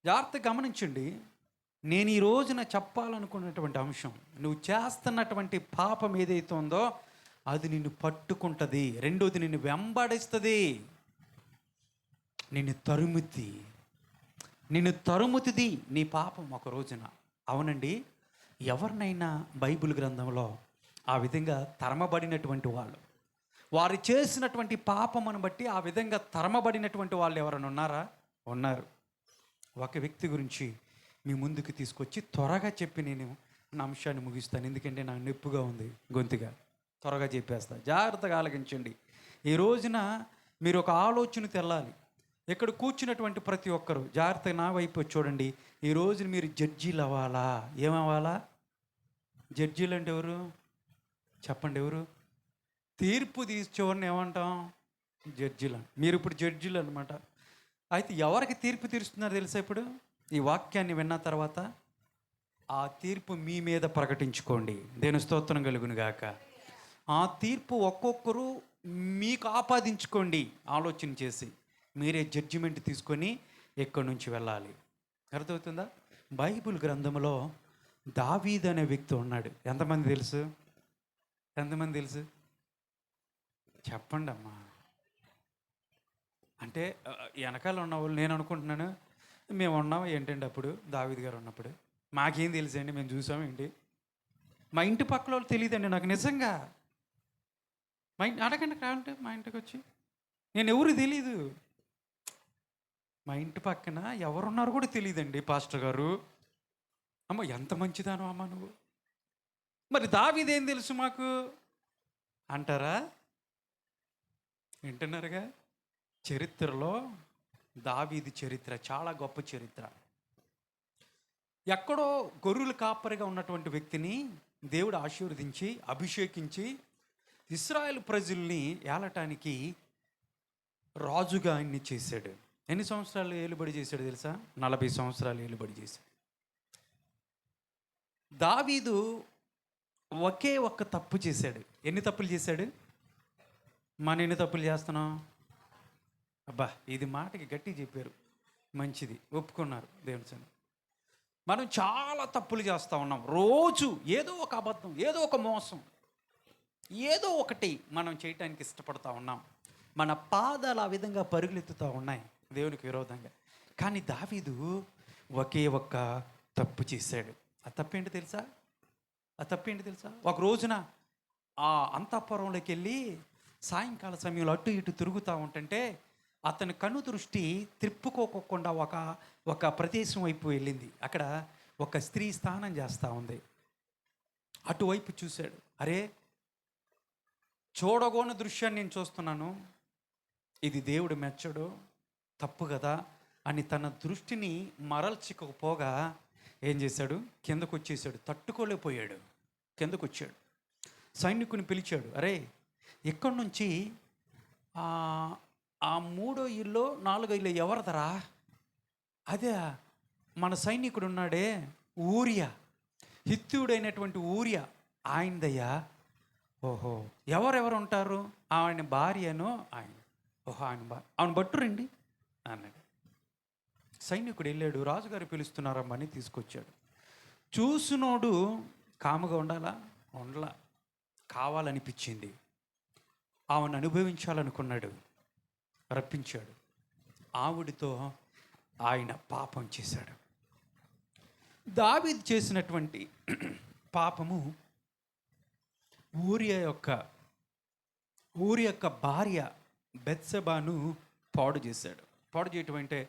Speaker 1: జాగ్రత్తగా గమనించండి, నేను ఈ రోజున చెప్పాలనుకున్నటువంటి అంశం, నువ్వు చేస్తున్నటువంటి పాపం ఏదైతే ఉందో అది నిన్ను పట్టుకుంటుంది. రెండోది, నిన్ను వెంబడిస్తుంది, నిన్ను తరుముతుంది నీ పాపం ఒక రోజున. అవునండి, ఎవరినైనా బైబిల్ గ్రంథంలో ఆ విధంగా తరమబడినటువంటి వాళ్ళు, వారు చేసినటువంటి పాపమును బట్టి ఆ విధంగా తరమబడినటువంటి వాళ్ళు ఎవరైనా ఉన్నారా? ఉన్నారు. ఒక వ్యక్తి గురించి మీ ముందుకు తీసుకొచ్చి త్వరగా చెప్పి నేను నా అంశాన్ని ముగిస్తాను. ఎందుకంటే నాకు నొప్పిగా ఉంది గొంతుగా. త్వరగా చెప్పేస్తా, జాగ్రత్తగా ఆలకించండి. ఈ రోజున మీరు ఒక ఆలోచన తెల్లాలి. ఇక్కడ కూర్చున్నటువంటి ప్రతి ఒక్కరు జాగ్రత్తగా నా వైపు చూడండి. ఈ రోజు మీరు జడ్జీలు అవ్వాలా? ఏమవ్వాలా? జడ్జీలు అంటే ఎవరు చెప్పండి? ఎవరు? తీర్పు తీర్చేవారిని ఏమంటాం? జడ్జీలు. మీరు ఇప్పుడు జడ్జీలు అనమాట. అయితే ఎవరికి తీర్పు తీరుస్తున్నారు తెలుసా? ఇప్పుడు ఈ వాక్యాన్ని విన్న తర్వాత ఆ తీర్పు మీ మీద ప్రకటించుకోండి. దేని స్తోత్రం కలుగును గాక. ఆ తీర్పు ఒక్కొక్కరు మీకు ఆపాదించుకోండి. ఆలోచన చేసి మీరే జడ్జిమెంట్ తీసుకొని ఎక్కడి నుంచి వెళ్ళాలి. అర్థమవుతుందా? బైబిల్ గ్రంథంలో దావీదు అనే వ్యక్తి ఉన్నాడు. ఎంతమంది తెలుసు? ఎంతమంది తెలుసు? చెప్పండి అమ్మా. అంటే వెనకాల ఉన్న వాళ్ళు నేను అనుకుంటున్నాను మేము ఉన్నాం ఏంటండి అప్పుడు దావీదు గారు ఉన్నప్పుడు మాకేం తెలుసండి, మేము చూసాం ఏంటి? మా ఇంటి పక్కల వాళ్ళు తెలియదండి నాకు నిజంగా. మా ఇంటి అడగండి కావాలంటే మా ఇంటికి వచ్చి. నేను ఎవరు తెలీదు. మా ఇంటి పక్కన ఎవరున్నారు కూడా తెలియదండి పాస్టర్ గారు. అమ్మ ఎంత మంచిదాను అమ్మ నువ్వు. మరి దావీదేం తెలుసు మాకు అంటారా? వింటున్నారుగా? చరిత్రలో దావీదు చరిత్ర చాలా గొప్ప చరిత్ర. ఎక్కడో గొర్రెలు కాపరిగా ఉన్నటువంటి వ్యక్తిని దేవుడు ఆశీర్వదించి అభిషేకించి ఇశ్రాయేలు ప్రజల్ని ఏలటానికి రాజుగా ఆయన్ని చేశాడు. ఎన్ని సంవత్సరాలు ఏలుబడి చేశాడు తెలుసా? 40 సంవత్సరాలు ఏలుబడి చేశాడు. దావీదు ఒకే ఒక్క తప్పు చేశాడు. ఎన్ని తప్పులు చేశాడు? మనం ఎన్ని తప్పులు చేస్తున్నాం? అబ్బా ఇది మాటకి గట్టి చెప్పారు. మంచిది, ఒప్పుకున్నారు దేవుని సన్ని. మనం చాలా తప్పులు చేస్తూ ఉన్నాం. రోజు ఏదో ఒక అబద్ధం, ఏదో ఒక మోసం, ఏదో ఒకటి మనం చేయటానికి ఇష్టపడుతూ ఉన్నాం. మన పాదాలు ఆ విధంగా పరుగులెత్తుతూ ఉన్నాయి దేవునికి విరోధంగా. కానీ దావీదు ఒకే ఒక్క తప్పు చేశాడు. ఆ తప్పేంటి తెలుసా? ఒక రోజున ఆ అంతఃపురంలోకి వెళ్ళి సాయంకాల సమయంలో అటు ఇటు తిరుగుతూ ఉంటుంటే అతని కన్ను దృష్టి త్రిప్పుకోకుండా ఒక ప్రదేశం వైపు వెళ్ళింది. అక్కడ ఒక స్త్రీ స్నానం చేస్తూ ఉంది. అటువైపు చూశాడు. అరే, చూడగోని దృశ్యాన్ని నేను చూస్తున్నాను, ఇది దేవుడు మెచ్చడు, తప్పు కదా అని తన దృష్టిని మరల్చకపోగా ఏం చేశాడు? కిందకు వచ్చేసాడు. తట్టుకోలేకపోయాడు. కిందకు వచ్చాడు. సైనికుని పిలిచాడు. అరే, ఇక్కడి నుంచి ఆ 3వ ఇల్లు 4వ ఇల్లు ఎవరిదరా? అదే మన సైనికుడు ఉన్నాడే ఊరియా, హిత్తీయుడైనటువంటి ఊరియా, ఆయనదయ్యా. ఓహో, ఎవరెవరు ఉంటారు? ఆయన భార్యను ఆయన. ఓహో, ఆయన బట్టురండి అన్నాడు. సైనికుడు వెళ్ళాడు. రాజుగారు పిలుస్తున్నారమ్మని తీసుకొచ్చాడు. చూసినోడు కాముగా ఉండాలా? ఉండలా. కావాలనిపించింది. ఆమెను అనుభవించాలనుకున్నాడు. రప్పించాడు. ఆవిడితో ఆయన పాపం చేశాడు. దావీదు చేసినటువంటి పాపము ఊరి యొక్క భార్య బెత్షెబాను పాడు చేశాడు. పాడు చేయటం అంటే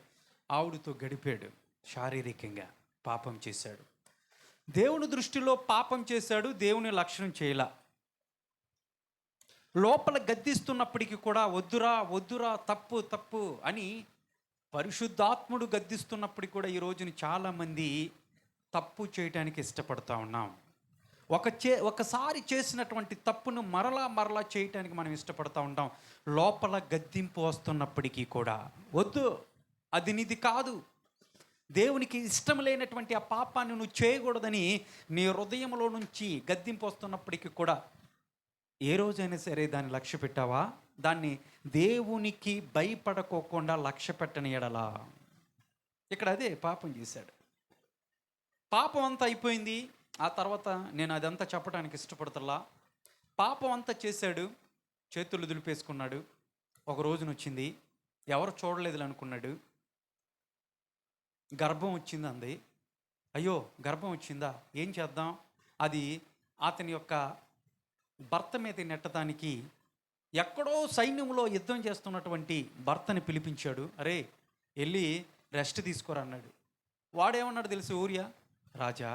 Speaker 1: ఆవిడతో గడిపాడు. శారీరకంగా పాపం చేశాడు. దేవుని దృష్టిలో పాపం చేశాడు. దేవుని లక్ష్యం చేయలా. లోపల గద్దిస్తున్నప్పటికీ కూడా వద్దురా తప్పు అని పరిశుద్ధాత్ముడు గద్దిస్తున్నప్పటికీ కూడా ఈ రోజున చాలామంది తప్పు చేయడానికి ఇష్టపడతా ఉన్నాం. ఒకసారి చేసినటువంటి తప్పును మరలా చేయటానికి మనం ఇష్టపడతా ఉంటాం. లోపల గద్దింపు వస్తున్నప్పటికీ కూడా వద్దు, అది నీది కాదు, దేవునికి ఇష్టం లేనటువంటి ఆ పాపాన్ని నువ్వు చేయకూడదని నీ హృదయంలో నుంచి గద్దింపు వస్తున్నప్పటికీ కూడా ఏ రోజైనా సరే దాన్ని లక్ష్య పెట్టావా? దాన్ని దేవునికి భయపడకోకుండా లక్ష్య పెట్టని ఎడలా. ఇక్కడ అదే పాపం చేశాడు. పాపం అంతా అయిపోయింది. ఆ తర్వాత నేను అదంతా చెప్పడానికి ఇష్టపడతల్లా. పాపం అంతా చేశాడు. చేతులు దులిపేసుకున్నాడు. ఒక రోజున వచ్చింది. ఎవరు చూడలేదు అనుకున్నాడు. గర్భం వచ్చింది అంది. అయ్యో, గర్భం వచ్చిందా, ఏం చేద్దాం? అది అతని యొక్క భర్త మీద నెట్టడానికి ఎక్కడో సైన్యంలో యుద్ధం చేస్తున్నటువంటి భర్తని పిలిపించాడు. అరే, వెళ్ళి రెస్ట్ తీసుకోరా అన్నాడు. వాడేమన్నాడు తెలుసు? ఊరియా, రాజా,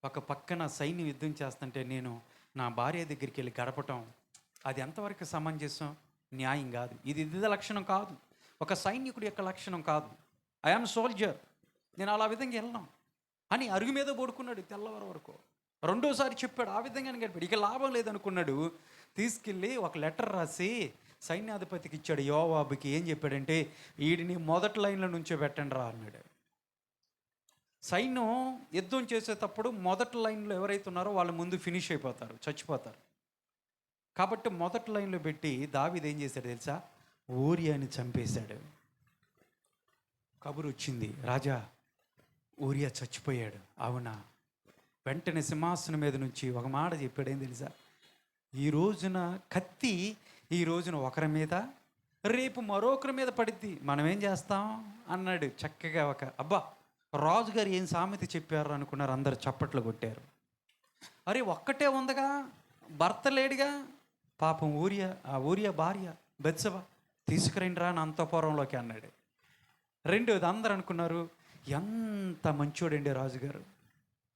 Speaker 1: ఒక పక్కన సైన్యం యుద్ధం చేస్తుంటే నేను నా భార్య దగ్గరికి వెళ్ళి గడపటం అది ఎంతవరకు సమంజసం? న్యాయం కాదు. ఇది లక్షణం కాదు. ఒక సైనికుడి యొక్క లక్షణం కాదు. ఐఆమ్ సోల్జర్, నేను అలా విధంగా వెళ్ళను అని అరుగు మీద పడుకున్నాడు తెల్లవారు వరకు. రెండోసారి చెప్పాడు, ఆ విధంగానే గడిపాడు. ఇక లాభం లేదనుకున్నాడు. తీసుకెళ్ళి ఒక లెటర్ రాసి సైన్యాధిపతికి ఇచ్చాడు, యోవాబుకి. ఏం చెప్పాడంటే, వీడిని మొదటి లైన్లో నుంచో పెట్టండి రా అన్నాడు. సైన్యం యుద్ధం చేసేటప్పుడు మొదటి లైన్లో ఎవరైతే ఉన్నారో వాళ్ళు ముందు ఫినిష్ అయిపోతారు, చచ్చిపోతారు. కాబట్టి మొదటి లైన్లో పెట్టి దావీదు ఏం చేశాడు తెలుసా? ఊరియాని చంపేశాడు. కబురు వచ్చింది, రాజా ఊరియా చచ్చిపోయాడు. అవునా? వెంటనే సింహాసనం మీద నుంచి ఒక మాట చెప్పాడు. ఏం తెలుసా? ఈ రోజున కత్తి ఈ రోజున ఒకరి మీద, రేపు మరొకరి మీద పడిద్ది, మనం ఏం చేస్తాం అన్నాడు. చక్కగా అబ్బా రాజుగారు ఏం సామెత చెప్పారు అనుకున్నారు. అందరు చప్పట్లు కొట్టారు. అరే ఒక్కటే ఉందగా, భర్త లేడుగా, పాపం ఊరియా భార్య బెత్షెబ తీసుకురండి రా నా అంతఃపురంలోకి అన్నాడు. రెండోది అందరు అనుకున్నారు, ఎంత మంచోడండి రాజుగారు,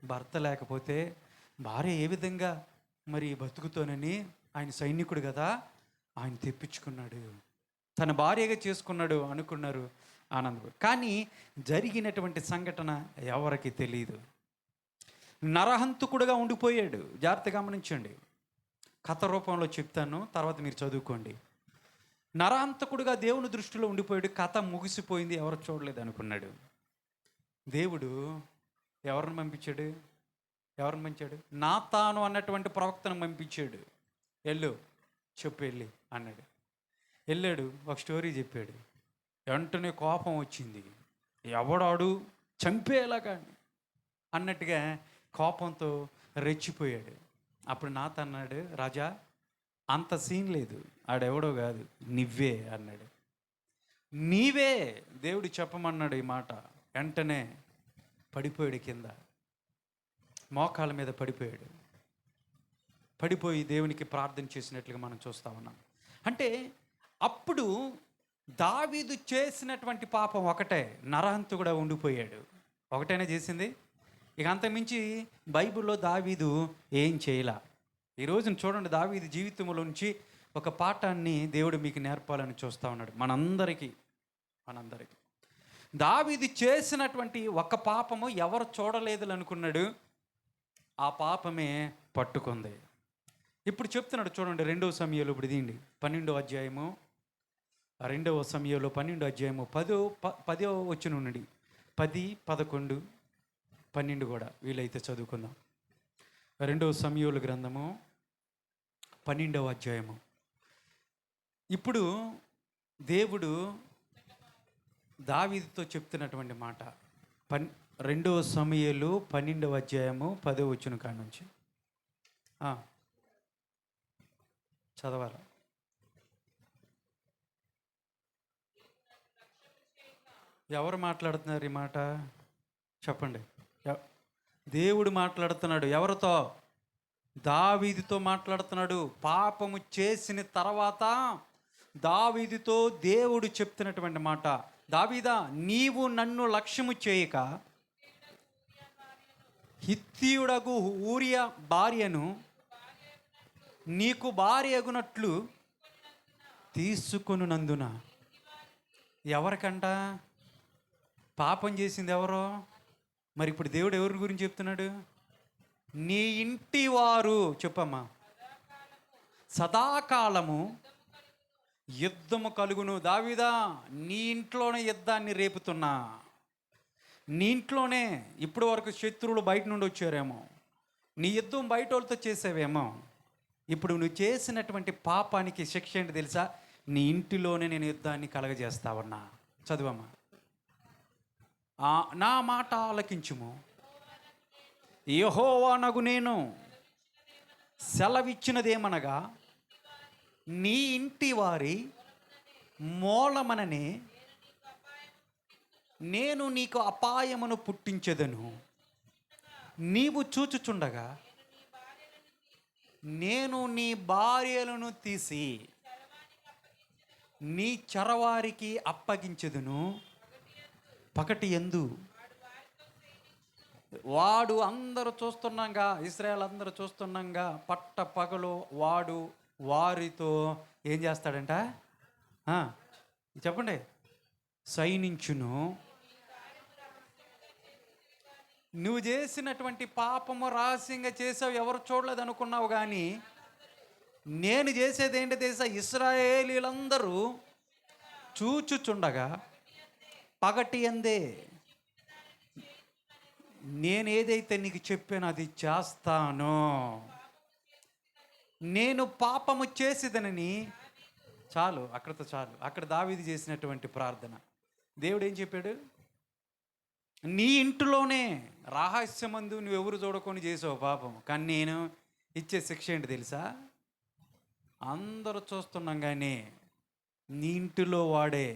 Speaker 1: భర్త లేకపోతే భార్య ఏ విధంగా మరి బతుకుతోనని ఆయన సైనికుడు కదా, ఆయన తెప్పించుకున్నాడు, తన భార్యగా చేసుకున్నాడు అనుకున్నారు ఆనంద్. కానీ జరిగినటువంటి సంఘటన ఎవరికి తెలియదు. నరహంతకుడుగా ఉండిపోయాడు. జాగ్రత్తగా గమనించండి, కథ రూపంలో చెప్తాను, తర్వాత మీరు చదువుకోండి. నరహంతకుడుగా దేవుని దృష్టిలో ఉండిపోయాడు. కథ ముగిసిపోయింది, ఎవరు చూడలేదు అనుకున్నాడు. దేవుడు ఎవరిని పంపించాడు? నాతాను అన్నటువంటి ప్రవక్తను పంపించాడు. చెప్పు వెళ్ళి అన్నాడు. వెళ్ళాడు, ఒక స్టోరీ చెప్పాడు. వెంటనే కోపం వచ్చింది, ఎవడాడు చంపేలాగా అన్నట్టుగా కోపంతో రెచ్చిపోయాడు. అప్పుడు నాతో అన్నాడు, రాజా అంత సీన్ లేదు, ఆడెవడో కాదు, నువ్వే అన్నాడు. నీవే దేవుడు చెప్పమన్నాడు ఈ మాట. వెంటనే పడిపోయాడు, కింద మోకాళ్ళ మీద పడిపోయి దేవునికి ప్రార్థన చేసినట్లుగా మనం చూస్తూ ఉన్నాం. అంటే అప్పుడు దావీదు చేసినటువంటి పాపం ఒకటే, నరహంతకుడుగా ఉండిపోయాడు. ఒకటైనా చేసింది, ఇక అంతకుమించి బైబిల్లో దావీదు ఏం చేయలా. ఈరోజున చూడండి, దావీదు జీవితంలో నుంచి ఒక పాఠాన్ని దేవుడు మీకు నేర్పాలని చూస్తూ ఉన్నాడు. మనందరికీ దావీదు చేసినటువంటి ఒక పాపము ఎవరు చూడలేదు అనుకున్నాడు, ఆ పాపమే పట్టుకుంది. ఇప్పుడు చెప్తున్నాడు చూడండి, 2వ సమూయేలు, ఇప్పుడు దీండి 12వ అధ్యాయము, 2వ సమూయేలు 12వ అధ్యాయము 10వ వచనం నుండి 10, 11, 12 కూడా వీలైతే చదువుకుందాం. 2వ సమూయేలు గ్రంథము 12వ అధ్యాయము. ఇప్పుడు దేవుడు దావీదుతో చెప్తున్నటువంటి మాట 2వ సమూయేలు 12వ అధ్యాయము 10వ వచనం కాడ నుంచి చదవాలి. ఎవరు మాట్లాడుతున్నారు ఈ మాట చెప్పండి? దేవుడు మాట్లాడుతున్నాడు. ఎవరితో? దావీదుతో మాట్లాడుతున్నాడు. పాపము చేసిన తర్వాత దావీదుతో దేవుడు చెప్తున్నటువంటి మాట, దావీదా నీవు నన్ను లక్ష్యము చేయక హిత్తీయుడగు ఊరియా భార్యను నీకు భార్య అగునట్లు తీసుకొనునందున. ఎవరికంట పాపం చేసింది? ఎవరో? మరి ఇప్పుడు దేవుడు ఎవరి గురించి చెప్తున్నాడు? నీ ఇంటి వారు. చెప్పమ్మా. సదాకాలము యుద్ధము కలుగును. దావీదా నీ ఇంట్లోనే యుద్ధాన్ని రేపుతున్నా, నీ ఇంట్లోనే. ఇప్పుడు వరకు శత్రువులు బయట నుండి వచ్చారేమో, నీ యుద్ధం బయట వాళ్ళతో చేసేవేమో. ఇప్పుడు నువ్వు చేసినటువంటి పాపానికి శిక్ష ఏంటి తెలుసా? నీ ఇంటిలోనే నేను యుద్ధాన్ని కలగజేస్తా ఉన్నా. చదువమ్మా. నా మాట ఆలకించుము, యెహోవానగు నేను సెలవిచ్చినదేమనగా నీ ఇంటి వారి మూలమననే నేను నీకు అపాయమును పుట్టించెదను. నీవు చూచుచుండగా నేను నీ భార్యలను తీసి నీ చరవారికి అప్పగించెదను. పకటి యందు వాడు అందరూ చూస్తున్నాగా, ఇశ్రాయేల్ అందరూ చూస్తున్నాగా, పట్ట పగలు వాడు వారితో ఏం చేస్తాడంట? ఆ, చెప్పండి. సైనించును. నువ్వు చేసినటువంటి పాపము రహస్యంగా చేసావు, ఎవరు చూడలేదు అనుకున్నావు, కానీ నేను చేసేది ఏంటి తెలుసా? ఇశ్రాయేలీలందరూ చూచుచుండగా పగటి అందే నేను ఏదైతే నీకు చెప్పానో అది చేస్తాను. నేను పాపము చేసేదనని. చాలు, అక్కడితో చాలు. అక్కడ దావీదు చేసినటువంటి ప్రార్థన. దేవుడు ఏం చెప్పాడు? నీ ఇంటిలోనే రహస్యమందు నువ్వెవరు చూడకొని చేసావు పాపం, కానీ నేను ఇచ్చే శిక్ష ఏంటి తెలుసా? అందరూ చూస్తుండగానే నీ ఇంటిలో వాడే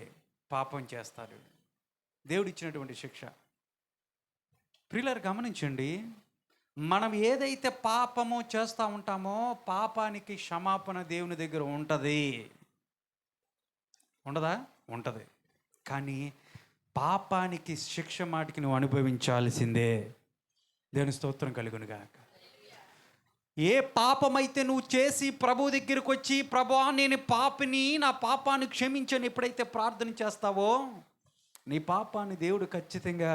Speaker 1: పాపం చేస్తారు. దేవుడు ఇచ్చినటువంటి శిక్ష. ప్రియులారు గమనించండి, మనం ఏదైతే పాపము చేస్తూ ఉంటామో పాపానికి క్షమాపణ దేవుని దగ్గర ఉంటుంది. ఉండదా? ఉంటుంది. కానీ పాపానికి శిక్ష మాటికి నువ్వు అనుభవించాల్సిందే. దేవుని స్తోత్రం కలుగునుగాక. ఏ పాపమైతే నువ్వు చేసి ప్రభు దగ్గరికి వచ్చి, ప్రభువా నేను పాపిని, నా పాపాన్ని క్షమించని ఎప్పుడైతే ప్రార్థన చేస్తావో నీ పాపాన్ని దేవుడు ఖచ్చితంగా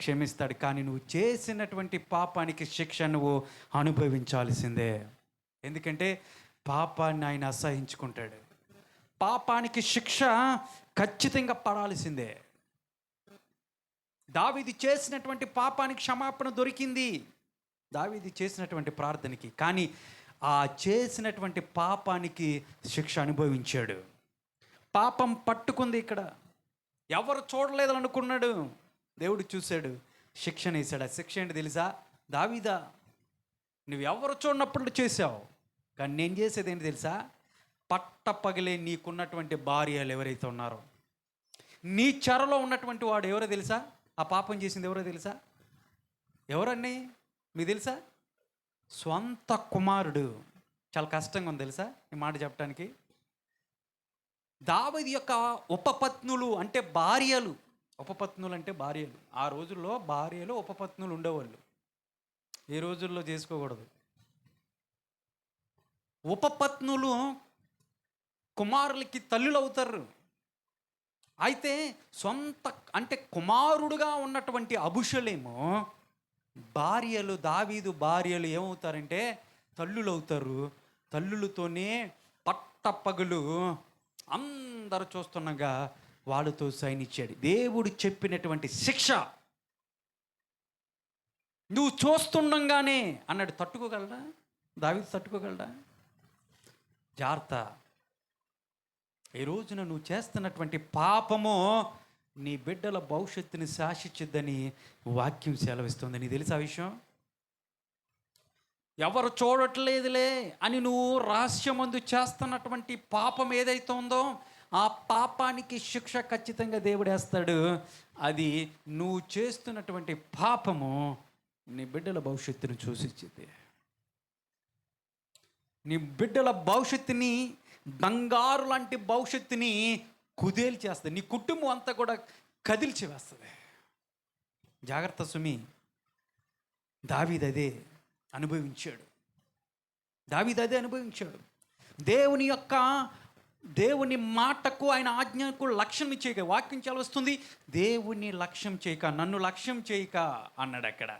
Speaker 1: క్షమిస్తాడు. కానీ నువ్వు చేసినటువంటి పాపానికి శిక్ష నువ్వు అనుభవించాల్సిందే. ఎందుకంటే పాపాన్ని ఆయన అసహించుకుంటాడు. పాపానికి శిక్ష ఖచ్చితంగా పడాల్సిందే. దావీదు చేసినటువంటి పాపానికి క్షమాపణ దొరికింది, దావీదు చేసినటువంటి ప్రార్థనకి. కానీ ఆ చేసినటువంటి పాపానికి శిక్ష అనుభవించాడు. పాపం పట్టుకుంది. ఇక్కడ ఎవరు చూడలేదు అనుకున్నాడు, దేవుడు చూశాడు, శిక్షణ వేశాడు. ఆ శిక్ష ఏంటి తెలుసా? దావీదా, నువ్వు ఎవరు చూడనప్పుడు చేసావు, కానీ నేను చేసేది ఏంటి తెలుసా? పట్టపగలే నీకున్నటువంటి భార్యలు ఎవరైతే ఉన్నారో, నీ చెరలో ఉన్నటువంటి వాడు ఎవరో తెలుసా? ఆ పాపం చేసింది ఎవరో తెలుసా? ఎవరన్నీ మీకు తెలుసా? స్వంత కుమారుడు. చాలా కష్టంగా ఉంది తెలుసా ఈ మాట చెప్పడానికి. దావీదు యొక్క ఉపపత్నులు అంటే భార్యలు. ఉపపత్నులు అంటే భార్యలు. ఆ రోజుల్లో భార్యలు ఉపపత్నులు ఉండేవాళ్ళు. ఏ రోజుల్లో చేసుకోకూడదు. ఉపపత్నులు కుమారులకి తల్లులు అవుతారు. అయితే సొంత అంటే కుమారుడుగా ఉన్నటువంటి అబుషలేము భార్యలు, దావీదు భార్యలు ఏమవుతారంటే తల్లులు అవుతారు. తల్లులతోనే పట్టపగలు అందరూ చూస్తుండగా వాళ్ళతో సైనిచ్చాడు. దేవుడు చెప్పినటువంటి శిక్ష నువ్వు చూస్తుండగానే అన్నాడు. తట్టుకోగలడా దావీదు? తట్టుకోగలడా? జాగ్రత్త. ఈ రోజున నువ్వు చేస్తున్నటువంటి పాపము నీ బిడ్డల భవిష్యత్తుని శాసించిద్దని వాక్యం సెలవిస్తుంది. నీకు తెలుసా విషయం? ఎవరు చూడట్లేదులే అని నువ్వు రహస్యమందు చేస్తున్నటువంటి పాపం ఏదైతే ఉందో ఆ పాపానికి శిక్ష ఖచ్చితంగా దేవుడు వేస్తాడు. అది నువ్వు చేస్తున్నటువంటి పాపము నీ బిడ్డల భవిష్యత్తుని చూసిచ్చింది. నీ బిడ్డల భవిష్యత్తుని, బంగారు లాంటి భవిష్యత్తుని కుదేలు చేస్తుంది. నీ కుటుంబం అంతా కూడా కదిల్చి వేస్తుంది. జాగ్రత్త సుమి. దావీదు అదే అనుభవించాడు. దావీదు అదే అనుభవించాడు. దేవుని మాటకు, ఆయన ఆజ్ఞకు లక్ష్యం చేయక, వాక్యం చాలా వస్తుంది, దేవుని లక్ష్యం చేయక, నన్ను లక్ష్యం చేయక అన్నాడు అక్కడ.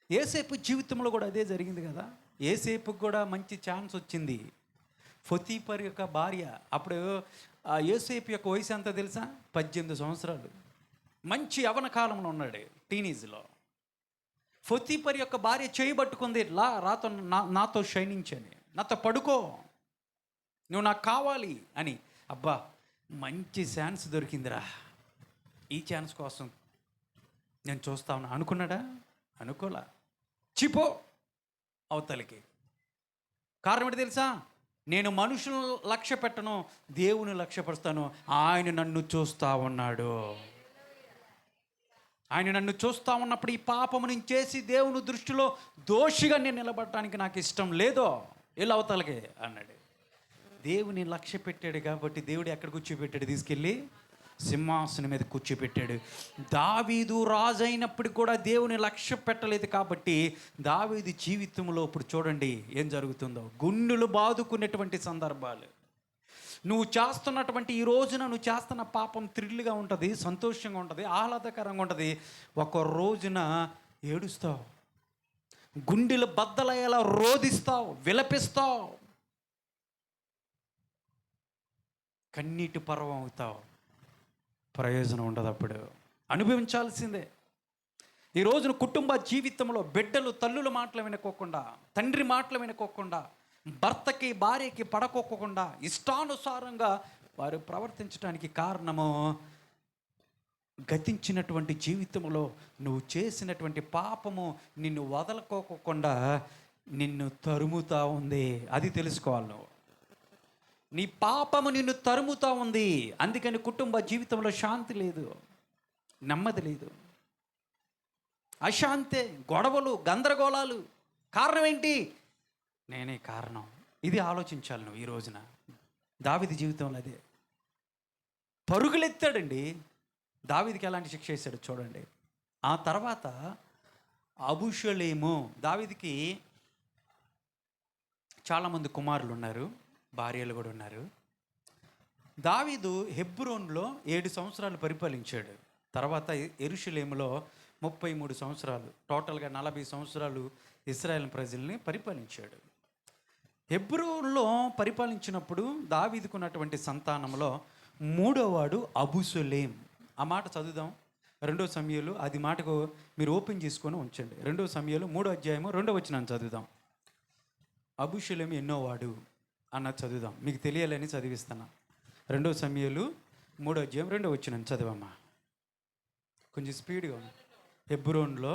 Speaker 1: యోసేపు జీవితంలో కూడా అదే జరిగింది కదా. యోసేపుకు కూడా మంచి ఛాన్స్ వచ్చింది. పొతీఫరు యొక్క భార్య. అప్పుడు యోసేపు యొక్క వయసు ఎంత తెలుసా? 18 సంవత్సరాలు. మంచి యవన కాలంలో ఉన్నాడు, టీనేజ్లో. పొతీఫరు యొక్క భార్య చేయబట్టుకుంది, నాతో శయనించని, నాతో పడుకో, నువ్వు నాకు కావాలి అని. అబ్బా మంచి ఛాన్స్ దొరికిందిరా, ఈ ఛాన్స్ కోసం నేను చూస్తా ఉన్నా అనుకున్నాడా? అనుకోలా. చిపో అవతలికి. కారణం ఏంటి తెలుసా? నేను మనుషులను లక్ష్య పెట్టను, దేవుని లక్ష్యపరుస్తాను. ఆయన నన్ను చూస్తూ ఉన్నాడు. ఆయన నన్ను చూస్తూ ఉన్నప్పుడు ఈ పాపము నేను చేసి దేవుని దృష్టిలో దోషిగా నేను నిలబడటానికి నాకు ఇష్టం లేదో, ఇలా అవతలకే అన్నాడు. దేవుని లక్ష్య పెట్టాడు కాబట్టి దేవుడు ఎక్కడ కూర్చోబెట్టాడు? తీసుకెళ్ళి సింహాసనం మీద కూర్చోపెట్టాడు. దావీదు రాజు అయినప్పటికి కూడా దేవుని లక్ష్య పెట్టలేదు కాబట్టి దావీదు జీవితంలో ఇప్పుడు చూడండి ఏం జరుగుతుందో. గుండెలు బాదుకునేటువంటి సందర్భాలు. నువ్వు చేస్తున్నటువంటి ఈ రోజున నువ్వు చేస్తున్న పాపం థ్రిల్గా ఉంటుంది, సంతోషంగా ఉంటుంది, ఆహ్లాదకరంగా ఉంటుంది. ఒక రోజున ఏడుస్తావు, గుండెలు బద్దలయ్యేలా రోదిస్తావు, విలపిస్తావు, కన్నీటి పర్వం అవుతావు. ప్రయోజనం ఉండదు. అప్పుడు అనుభవించాల్సిందే. ఈ రోజున కుటుంబ జీవితంలో బిడ్డలు తల్లుల మాటలు వినుకోకుండా, తండ్రి మాటలు వినుకోకుండా, భర్తకి భార్యకి పడకోకుండా ఇష్టానుసారంగా వారు ప్రవర్తించడానికి కారణము గతించినటువంటి జీవితంలో నువ్వు చేసినటువంటి పాపము నిన్ను వదలకోకుండా నిన్ను తరుముతా ఉంది. అది తెలుసుకోవాలి నువ్వు. నీ పాపము నిన్ను తరుముతా ఉంది. అందుకని కుటుంబ జీవితంలో శాంతి లేదు, నెమ్మది లేదు, అశాంతే, గొడవలు, గందరగోళాలు. కారణం ఏంటి? నేనే కారణం. ఇది ఆలోచించాలి నువ్వు ఈ రోజున. దావీదు జీవితంలో అదే. పరుగులెత్తాడండి. దావీదుకి ఎలాంటి శిక్ష వేశాడు చూడండి. ఆ తర్వాత అబుషలేము. దావీదుకి చాలామంది కుమారులు ఉన్నారు, భార్యలు కూడా ఉన్నారు. దావీదు హెబ్రోన్లో 7 సంవత్సరాలు పరిపాలించాడు. తర్వాత యెరూషలేములో 33 సంవత్సరాలు, టోటల్గా 40 సంవత్సరాలు ఇశ్రాయేల్ ప్రజల్ని పరిపాలించాడు. హెబ్రోన్లో పరిపాలించినప్పుడు దావీదుకున్నటువంటి సంతానంలో 3వ వాడు అబుషలేం. ఆ మాట చదువుదాం. 2 సమూయేలు, అది మాటకు మీరు ఓపెన్ చేసుకొని ఉంచండి. 2 సమూయేలు 3వ అధ్యాయము 2వ వచనాన్ని చదువుదాం. అబుషలేం ఎన్నోవాడు అన్నది చదువుదాం. మీకు తెలియాలని చదివిస్తున్నా. 2 సమూయేలు 3వ అధ్యాయం 2వ వచనం చదవమ్మా. కొంచెం స్పీడ్గా ఉంది. హెబ్రోన్లో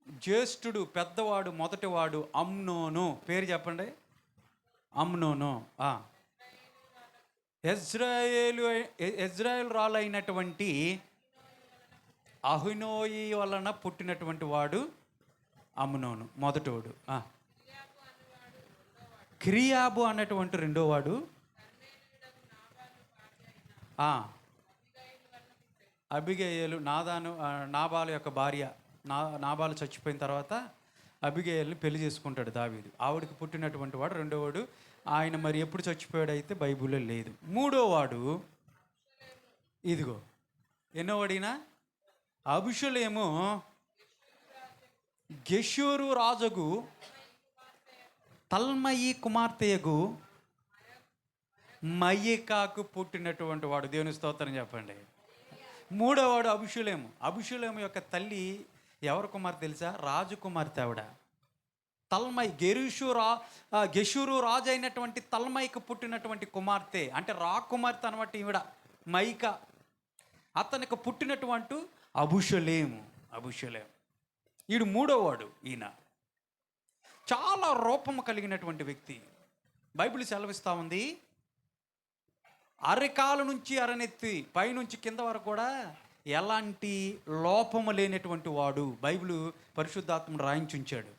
Speaker 1: జ్యేష్ఠుడు, పెద్దవాడు, మొదటివాడు అమ్నోను. పేరు చెప్పండి. అమ్నోను. ఇజ్రాయేలు రాలైనటువంటి అహీనోయి వలన పుట్టినటువంటి వాడు అమ్నోను, మొదటివాడు. కిరియాబు అన్నటువంటి రెండోవాడు అబిగయలు, నాబాలు యొక్క భార్య. నాబాలు చచ్చిపోయిన తర్వాత అబిగయల్ని పెళ్లి చేసుకుంటాడు దావీదు. ఆవిడకి పుట్టినటువంటి వాడు రెండోవాడు. ఆయన మరి ఎప్పుడు చచ్చిపోయాడు అయితే బైబిల్లో లేదు. 3వ వాడు ఇదిగో ఎన్నోవాడినా అబుషలేము గెషూరు రాజుకు తల్మయి కుమార్తెయగు మయకాకు పుట్టినటువంటి వాడు. దేవుని స్తోత్రం చెప్పండి. 3వ వాడు అబుషలేము. అబుషలేము యొక్క తల్లి ఎవరు కుమార్తె తెలుసా? రాజకుమార్తె ఆవిడ. తల్మై, గెషూరు రాజు అయినటువంటి తల్మైకి పుట్టినటువంటి కుమార్తె, అంటే రాకుమార్తె అనమాట ఈవిడ మైక. అతనికి పుట్టినటువంటి అబుషలేము. ఈడు 3వ వాడు. ఈయన చాలా రూపము కలిగినటువంటి వ్యక్తి. బైబిల్ సెలవిస్తూ ఉంది, అరికాలు నుంచి అరనెత్తి పైనుంచి కింద వరకు కూడా ఎలాంటి లోపము లేనటువంటి వాడు. బైబిల్ పరిశుద్ధాత్మను రాయించుంచాడు.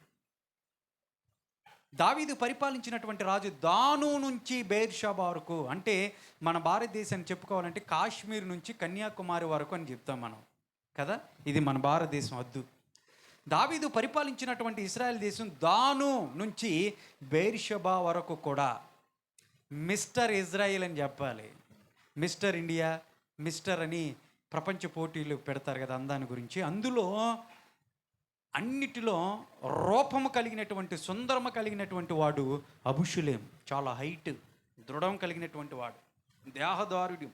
Speaker 1: దావీదు పరిపాలించినటువంటి రాజు దాను నుంచి బెయేర్షెబా వరకు, అంటే మన భారతదేశాన్ని చెప్పుకోవాలంటే కాశ్మీర్ నుంచి కన్యాకుమారి వరకు అని చెప్తాం మనం కదా. ఇది మన భారతదేశం హద్దు. దావీదు పరిపాలించినటువంటి ఇశ్రాయేల్ దేశం దాను నుంచి బెయేర్షెబా వరకు కూడా మిస్టర్ ఇజ్రాయిల్ అని చెప్పాలి. మిస్టర్ ఇండియా, మిస్టర్ అని ప్రపంచ పోటీలు పెడతారు కదా అందాన్ని గురించి. అందులో అన్నిటిలో రూపము కలిగినటువంటి, సుందరము కలిగినటువంటి వాడు అబుషలేం. చాలా హైట్, దృఢం కలిగినటువంటి వాడు, దేహదారుడు.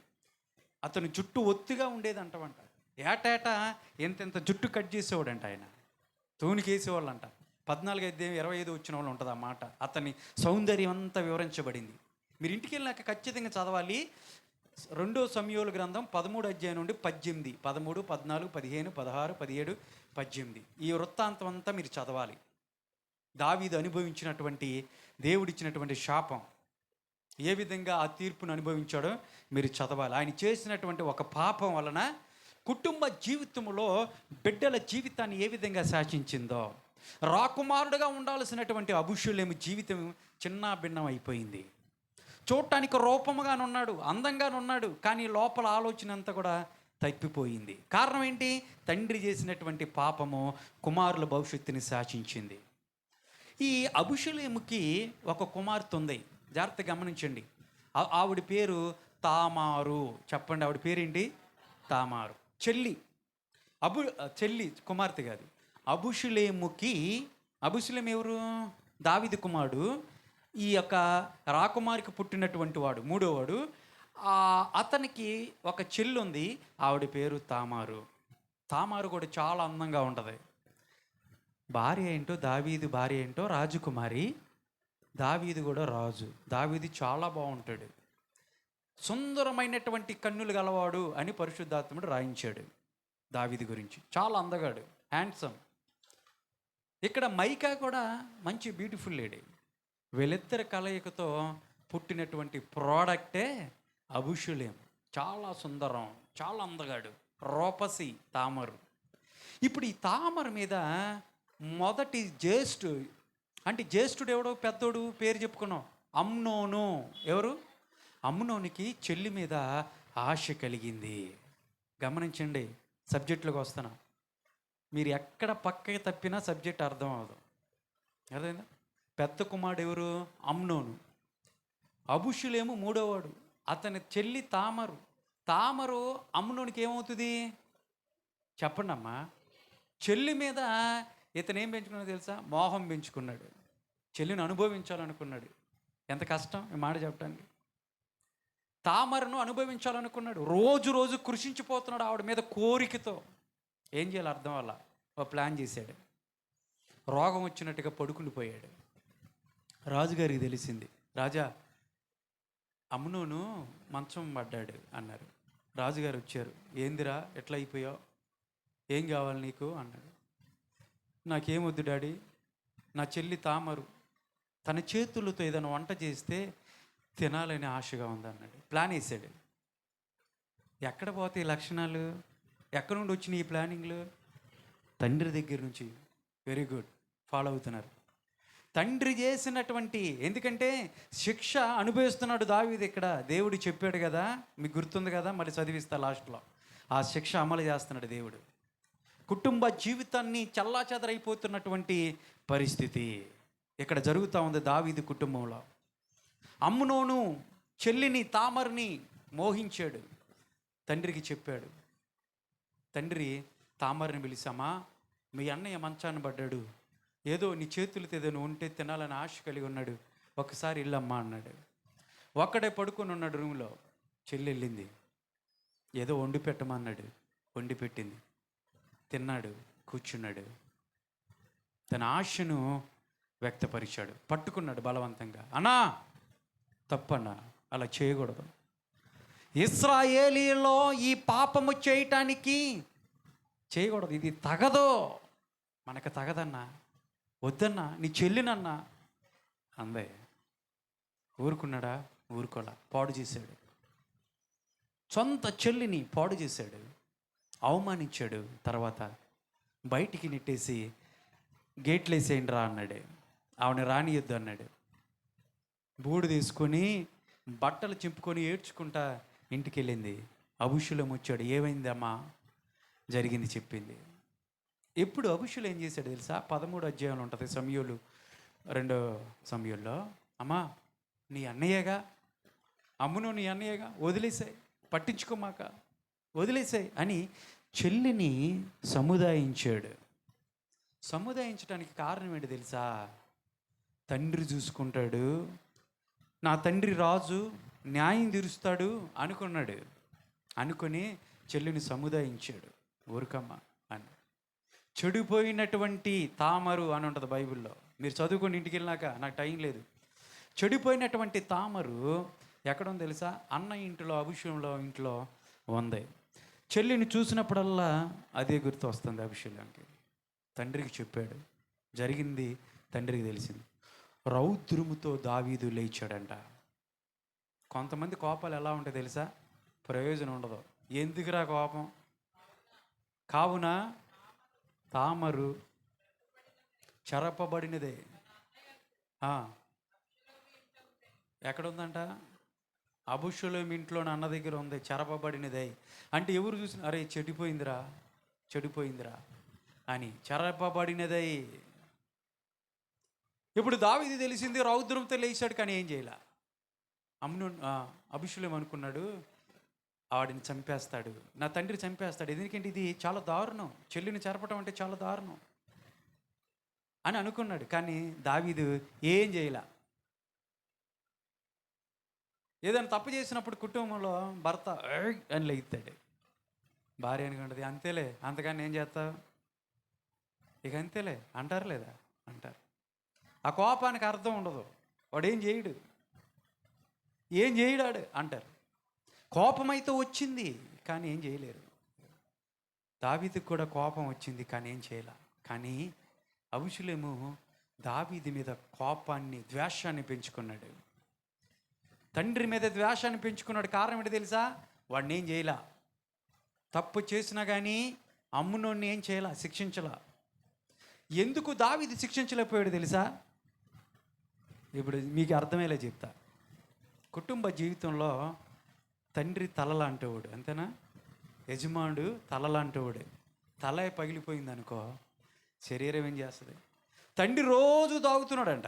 Speaker 1: అతను జుట్టు ఒత్తిగా ఉండేదంటవంట. ఏటేటా ఎంతెంత జుట్టు కట్ చేసేవాడంట ఆయన, తూనికేసేవాళ్ళంట. 14:25 వచ్చిన వాళ్ళు ఉంటుంది ఆ మాట. అతని సౌందర్యం అంతా వివరించబడింది. మీరు ఇంటికి వెళ్ళినాక ఖచ్చితంగా చదవాలి. 2 సమూయేలు గ్రంథం 13వ అధ్యాయం నుండి 18, 13, 14, 15, 16, 17, 18 ఈ వృత్తాంతం అంతా మీరు చదవాలి. దావీదు అనుభవించినటువంటి, దేవుడిచ్చినటువంటి శాపం, ఏ విధంగా ఆ తీర్పును అనుభవించాడో మీరు చదవాలి. ఆయన చేసినటువంటి ఒక పాపం వలన కుటుంబ జీవితంలో బిడ్డల జీవితాన్ని ఏ విధంగా శాసించిందో, రాకుమారుడుగా ఉండాల్సినటువంటి అబుషులేము జీవితం చిన్న భిన్నం అయిపోయింది. చూడటానికి రూపముగానున్నాడు, అందంగానున్నాడు, కానీ లోపల ఆలోచన అంతా కూడా తప్పిపోయింది. కారణం ఏంటి? తండ్రి చేసినటువంటి పాపము కుమారుల భవిష్యత్తుని శాసించింది. ఈ అబుషలేముకి ఒక కుమార్తె ఉంది. జాగ్రత్త గమనించండి. ఆవిడ పేరు తామారు. చెప్పండి, ఆవిడ పేరేంటి? తామారు. చెల్లి కుమార్తె కాదు. అబుషలేము ఎవరు? దావీదు కుమారుడు. ఈ యొక్క రాకుమారికి పుట్టినటువంటి వాడు, మూడోవాడు. అతనికి ఒక చెల్లి ఉంది, ఆవిడ పేరు తామారు. తామారు కూడా చాలా అందంగా ఉంటుంది. భార్య ఏంటో, దావీదు భార్య ఏంటో రాజకుమారి, దావీదు కూడా రాజు. దావీదు చాలా బాగుంటాడు, సుందరమైనటువంటి కన్నులు గలవాడు అని పరిశుద్ధాత్ముడు రాయించాడు దావీదు గురించి. చాలా అందగాడు, హ్యాండ్సమ్. ఇక్కడ మైకా కూడా మంచి బ్యూటిఫుల్ లేడీ. వీళ్ళిద్దరి కలయికతో పుట్టినటువంటి ప్రోడక్టే అబుషలేము. చాలా సుందరం, చాలా అందగాడు, రూపసి తామరు. ఇప్పుడు ఈ తామర మీద మొదటి జ్యేష్ఠుడు ఎవడో పెద్దోడు పేరు చెప్పుకున్నాం, అమ్నోను. ఎవరు? అమ్నోనికి చెల్లి మీద ఆశ కలిగింది. గమనించండి, సబ్జెక్టులోకి వస్తున్నా. మీరు ఎక్కడ పక్కకి తప్పినా సబ్జెక్ట్ అర్థం అవ్వదు. అర్థమైందా? పెద్ద కుమారుడు ఎవరు? అమ్నోను. అబుషలేము మూడోవాడు, అతని చెల్లి తామరు అమ్నోనికి ఏమవుతుంది చెప్పండి అమ్మా? చెల్లి మీద ఇతను ఏం పెంచుకున్నాడో తెలుసా? మోహం పెంచుకున్నాడు. చెల్లిని అనుభవించాలనుకున్నాడు. ఎంత కష్టం ఈ మాట చెప్పడానికి. తామరను అనుభవించాలనుకున్నాడు. రోజు కృషించిపోతున్నాడు ఆవిడ మీద కోరికతో. ఏం చేయాలి అర్థం వల్ల ఒక ప్లాన్ చేశాడు. రోగం వచ్చినట్టుగా పడుకుండిపోయాడు. రాజుగారికి తెలిసింది. రాజా, అమ్నోను మంచం పడ్డాడు అన్నారు. రాజుగారు వచ్చారు. ఏందిరా ఎట్లా అయిపోయావు, ఏం కావాలి నీకు అన్నాడు. నాకేమొద్దు డాడీ, నా చెల్లి తామరు తన చేతులతో ఏదైనా వంట చేస్తే తినాలని ఆశగా ఉందన్నాడు. ప్లాన్ వేసాడు. ఎక్కడ పోతే ఈ లక్షణాలు, ఎక్కడి నుండి వచ్చినాయి ఈ ప్లానింగ్లు? తండ్రి దగ్గర నుంచి. వెరీ గుడ్, ఫాలో అవుతున్నారు. తండ్రి చేసినటువంటి, ఎందుకంటే శిక్ష అనుభవిస్తున్నాడు దావీదు. ఇక్కడ దేవుడు చెప్పాడు కదా, మీకు గుర్తుంది కదా, మరి చదివిస్తా లాస్ట్లో. ఆ శిక్ష అమలు చేస్తున్నాడు దేవుడు. కుటుంబ జీవితాన్ని చల్లాచెదరైపోతున్నటువంటి పరిస్థితి ఇక్కడ జరుగుతూ ఉంది దావీదు కుటుంబంలో. అమ్నోను చెల్లిని తామర్ని మోహించాడు. తండ్రికి చెప్పాడు. తండ్రి తామర్ని పిలిచామా, మీ అన్నయ్య మంచాన్ని పడ్డాడు, ఏదో నీ చేతులతో ఏదైనా ఉంటే తినాలని ఆశ కలిగి ఉన్నాడు, ఒకసారి ఇల్లమ్మా అన్నాడు. ఒక్కడే పడుకొని ఉన్నాడు రూమ్లో. చెల్లి వెళ్ళింది, ఏదో వండి పెట్టమన్నాడు, వండి పెట్టింది, తిన్నాడు, కూర్చున్నాడు, తన ఆశను వ్యక్తపరిచాడు. పట్టుకున్నాడు బలవంతంగా. అన్నా, తప్పన్నా, అలా చేయకూడదు. ఇశ్రాయేలీలో ఈ పాపము చేయటానికి చేయకూడదు, ఇది తగదు, మనకు తగదన్నా, వద్దన్నా, నీ చెల్లినన్నా అందే. ఊరుకున్నాడా? ఊరుకోలా, పాడు చేశాడు. సొంత చెల్లిని పాడు చేశాడు, అవమానించాడు. తర్వాత బయటికి నెట్టేసి గేట్లు వేసేయండి రా అన్నాడు. ఆవిడ రానియొద్దు అన్నాడు. బూడు తీసుకొని బట్టలు చింపుకొని ఏడ్చుకుంటా ఇంటికి వెళ్ళింది. అబుషలేము వచ్చాడు. ఏమైందమ్మా? జరిగింది చెప్పింది. ఎప్పుడు అబుషలేము ఏం చేశాడు తెలుసా? 13వ అధ్యాయంలో ఉంటుంది, సమూయేలు 2వ సమూయేల్లో. అమ్మా, నీ అన్నయ్యగా, అమ్మును నీ అన్నయ్యగా, వదిలేసాయి, పట్టించుకోమాక, వదిలేసాయి అని చెల్లిని సముదాయించాడు. సముదాయించడానికి కారణం ఏంటి తెలుసా? తండ్రి చూసుకుంటాడు, నా తండ్రి రాజు, న్యాయం తీరుస్తాడు అనుకున్నాడు. అనుకొని చెల్లిని సముదాయించాడు. ఊరుకమ్మ అని. చెడిపోయినటువంటి తామరు అని ఉంటుంది బైబిల్లో. మీరు చదువుకొని ఇంటికి వెళ్ళినాక, నాకు టైం లేదు. చెడిపోయినటువంటి తామరు ఎక్కడుంది తెలుసా? అన్న ఇంట్లో, అభిషేకంలో ఇంట్లో ఉంది. చెల్లిని చూసినప్పుడల్లా అదే గుర్తు వస్తుంది అభిషేకానికి. తండ్రికి చెప్పాడు, జరిగింది తండ్రికి తెలిసింది. రౌద్రముతో దావీదు లేచాడంట. కొంతమంది కోపాలు ఎలా ఉంటాయి తెలుసా? ప్రయోజనం ఉండదు. ఎందుకురా కోపం? కావున తామరు చెరపబడినదే. ఎక్కడుందంట? అబుషలోము ఇంట్లోని అన్న దగ్గర ఉంది, చెరపబడినదే. అంటే ఎవరు చూసిన అరే చెడిపోయిందిరా చెడిపోయిందిరా అని, చెరపబడినదై. ఇప్పుడు దావీదు తెలిసింది, రౌద్రంతో లేచాడు, కానీ ఏం చేయలే. అబుషలోము అనుకున్నాడు వాడిని చంపేస్తాడు, నా తండ్రి చంపేస్తాడు, ఎందుకంటే ఇది చాలా దారుణం, చెల్లిని చెరపటం అంటే చాలా దారుణం అని అనుకున్నాడు. కానీ దావీదు ఏం చేయలే. ఏదైనా తప్పు చేసినప్పుడు కుటుంబంలో భర్త అని లేస్తాడు, భార్య అనుకుంటుంది అంతేలే, అంతకని ఏం చేస్తావు, ఇక అంతేలే అంటారు లేదా అంటారు. ఆ కోపానికి అర్థం ఉండదు, వాడు ఏం చేయడాడు అంటారు. కోపం అయితే వచ్చింది కానీ ఏం చేయలేరు. దావీదుకు కూడా కోపం వచ్చింది కానీ ఏం చేయలే. కానీ అబుషలోము దావీదు మీద కోపాన్ని, ద్వేషాన్ని పెంచుకున్నాడు. తండ్రి మీద ద్వేషాన్ని పెంచుకున్నాడు. కారణం ఏంటి తెలుసా? వాడిని ఏం చేయలా, తప్పు చేసినా కానీ అమ్నోన్ని ఏం చేయలా, శిక్షించలా. ఎందుకు దావీదు శిక్షించలేకపోయాడు తెలుసా? ఇప్పుడు మీకు అర్థమయ్యేలా చెప్తా. కుటుంబ జీవితంలో తండ్రి తలలాంటివాడు, అంతేనా? యజమానుడు తలలాంటివాడే. తల పగిలిపోయింది అనుకో, శరీరం ఏం చేస్తుంది? తండ్రి రోజు తాగుతున్నాడంట.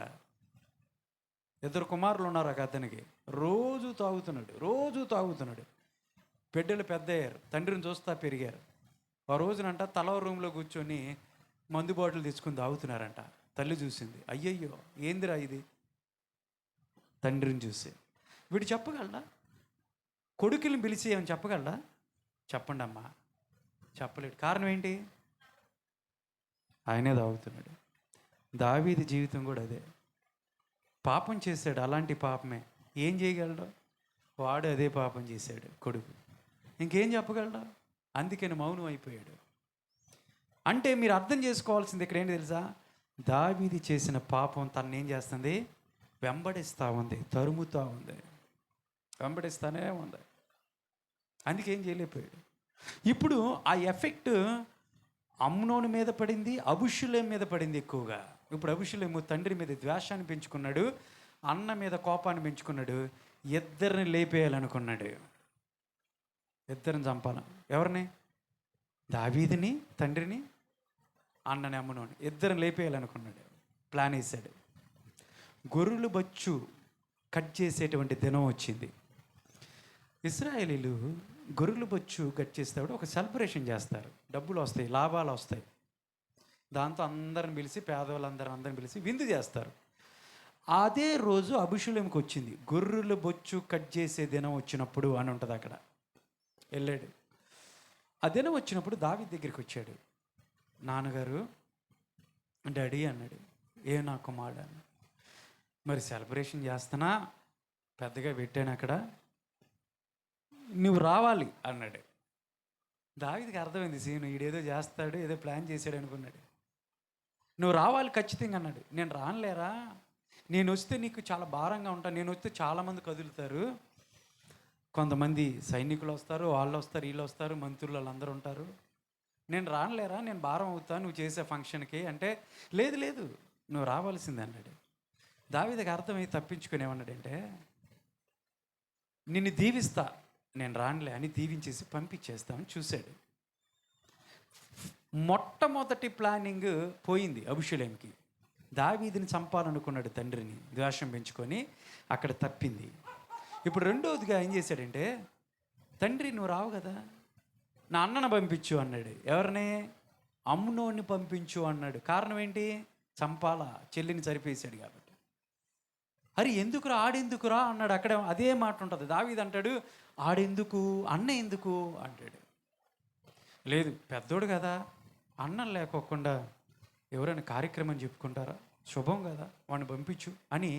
Speaker 1: 2 కుమారులు ఉన్నారు అతనికి, రోజు తాగుతున్నాడు. బిడ్డలు పెద్ద అయ్యారు, తండ్రిని చూస్తా పెరిగారు. ఆ రోజునంట తల రూమ్లో కూర్చొని మందు బాటిల్ తెచ్చుకొని తాగుతున్నారంట. తల్లి చూసింది, అయ్యయ్యో ఏందిరా ఇది. తండ్రిని చూసి వీడు చెప్పగలడా? కొడుకుని పిలిచి ఏమని చెప్పగలడా? చెప్పండి అమ్మా, చెప్పలేడు. కారణం ఏంటి? ఆయనే తాగుతున్నాడు. దావీదు జీవితం కూడా అదే. పాపం చేశాడు, అలాంటి పాపమే. ఏం చేయగలడు? వాడు అదే పాపం చేశాడు కొడుకు, ఇంకేం చెప్పగలడు? అందుకని మౌనం అయిపోయాడు. అంటే మీరు అర్థం చేసుకోవాల్సింది ఇక్కడ ఏంటి తెలుసా? దావీదు చేసిన పాపం తనని ఏం చేస్తుంది? వెంబడిస్తూ ఉంది, తరుముతూ ఉంది, వెంబడిస్తానే ఉంది. అందుకేం చేయలేకపోయాడు. ఇప్పుడు ఆ ఎఫెక్ట్ అమ్నోను మీద పడింది, అబుషలోము మీద పడింది ఎక్కువగా. ఇప్పుడు అబుషలోము తండ్రి మీద ద్వేషాన్ని పెంచుకున్నాడు, అన్న మీద కోపాన్ని పెంచుకున్నాడు, ఇద్దరిని లేపేయాలనుకున్నాడు. ఇద్దరిని చంపాల. ఎవరిని? దావీదుని, తండ్రిని, అన్నని, అమ్నోని, ఇద్దరిని లేపేయాలనుకున్నాడు. ప్లాన్ వేశాడు. గొర్రెలు బొచ్చు కట్ చేసేటువంటి దినం వచ్చింది. ఇశ్రాయేలీలు గొర్రెలు బొచ్చు కట్ చేసేటప్పుడు ఒక సెలబ్రేషన్ చేస్తారు, డబ్బులు వస్తాయి, లాభాలు వస్తాయి. దాంతో అందరిని పిలిచి, పేదవాళ్ళందరిని పిలిచి విందు చేస్తారు. అదే రోజు అబుషలోముకి వచ్చింది. గొర్రెలు బొచ్చు కట్ చేసే దినం వచ్చినప్పుడు అని ఉంటుంది అక్కడ. వెళ్ళాడు. ఆ దినం వచ్చినప్పుడు దావీదు దగ్గరికి వచ్చాడు. నాన్నగారు, డాడీ అన్నాడు. నా కుమారుడు అన్న. మరి సెలబ్రేషన్ చేస్తున్నా, పెద్దగా పెట్టాను అక్కడ, నువ్వు రావాలి అన్నాడు. దావీదుకి అర్థమైంది సీను, ఈడేదో చేస్తాడు, ఏదో ప్లాన్ చేశాడు అనుకున్నాడు. నువ్వు రావాలి ఖచ్చితంగా అన్నాడు. నేను రానులేరా, నేను వస్తే నీకు చాలా భారంగా ఉంటాను, నేను వస్తే చాలామంది కదులుతారు, కొంతమంది సైనికులు వస్తారు, వాళ్ళు వస్తారు, వీళ్ళు వస్తారు, మంత్రులు వాళ్ళందరూ ఉంటారు, నేను రానులేరా, నేను భారం అవుతాను నువ్వు చేసే ఫంక్షన్కి అంటే, లేదు నువ్వు రావాల్సిందే అన్నాడు. దావీదుకి అర్థమై తప్పించుకొని ఏమన్నాడంటే, నిన్ను దీవిస్తా, నేను రానులే అని దీవించేసి పంపించేస్తామని చూశాడు. మొట్టమొదటి ప్లానింగ్ పోయింది అబుషలోముకి. దావీదుని చంపాలనుకున్నాడు, తండ్రిని ద్వేషం పెంచుకొని, అక్కడ తప్పింది. ఇప్పుడు రెండవదిగా ఏం చేశాడంటే, తండ్రి నువ్వు రావు కదా, నా అన్నను పంపించు అన్నాడు. ఎవరిని? అమ్నోని పంపించు అన్నాడు. కారణం ఏంటి? చంపాలా, చెల్లిని చరిపేశాడు కాబట్టి. అరే ఎందుకురా, ఆడెందుకురా అన్నాడు. అక్కడ అదే మాట ఉంటుంది. దావీదు అంటాడు, ఆడెందుకు, అన్న ఎందుకు అంటాడు. లేదు పెద్దోడు కదా, అన్నం లేకోకుండా ఎవరైనా కార్యక్రమం చెప్పుకుంటారా, శుభం కదా, వాడిని పంపించు అని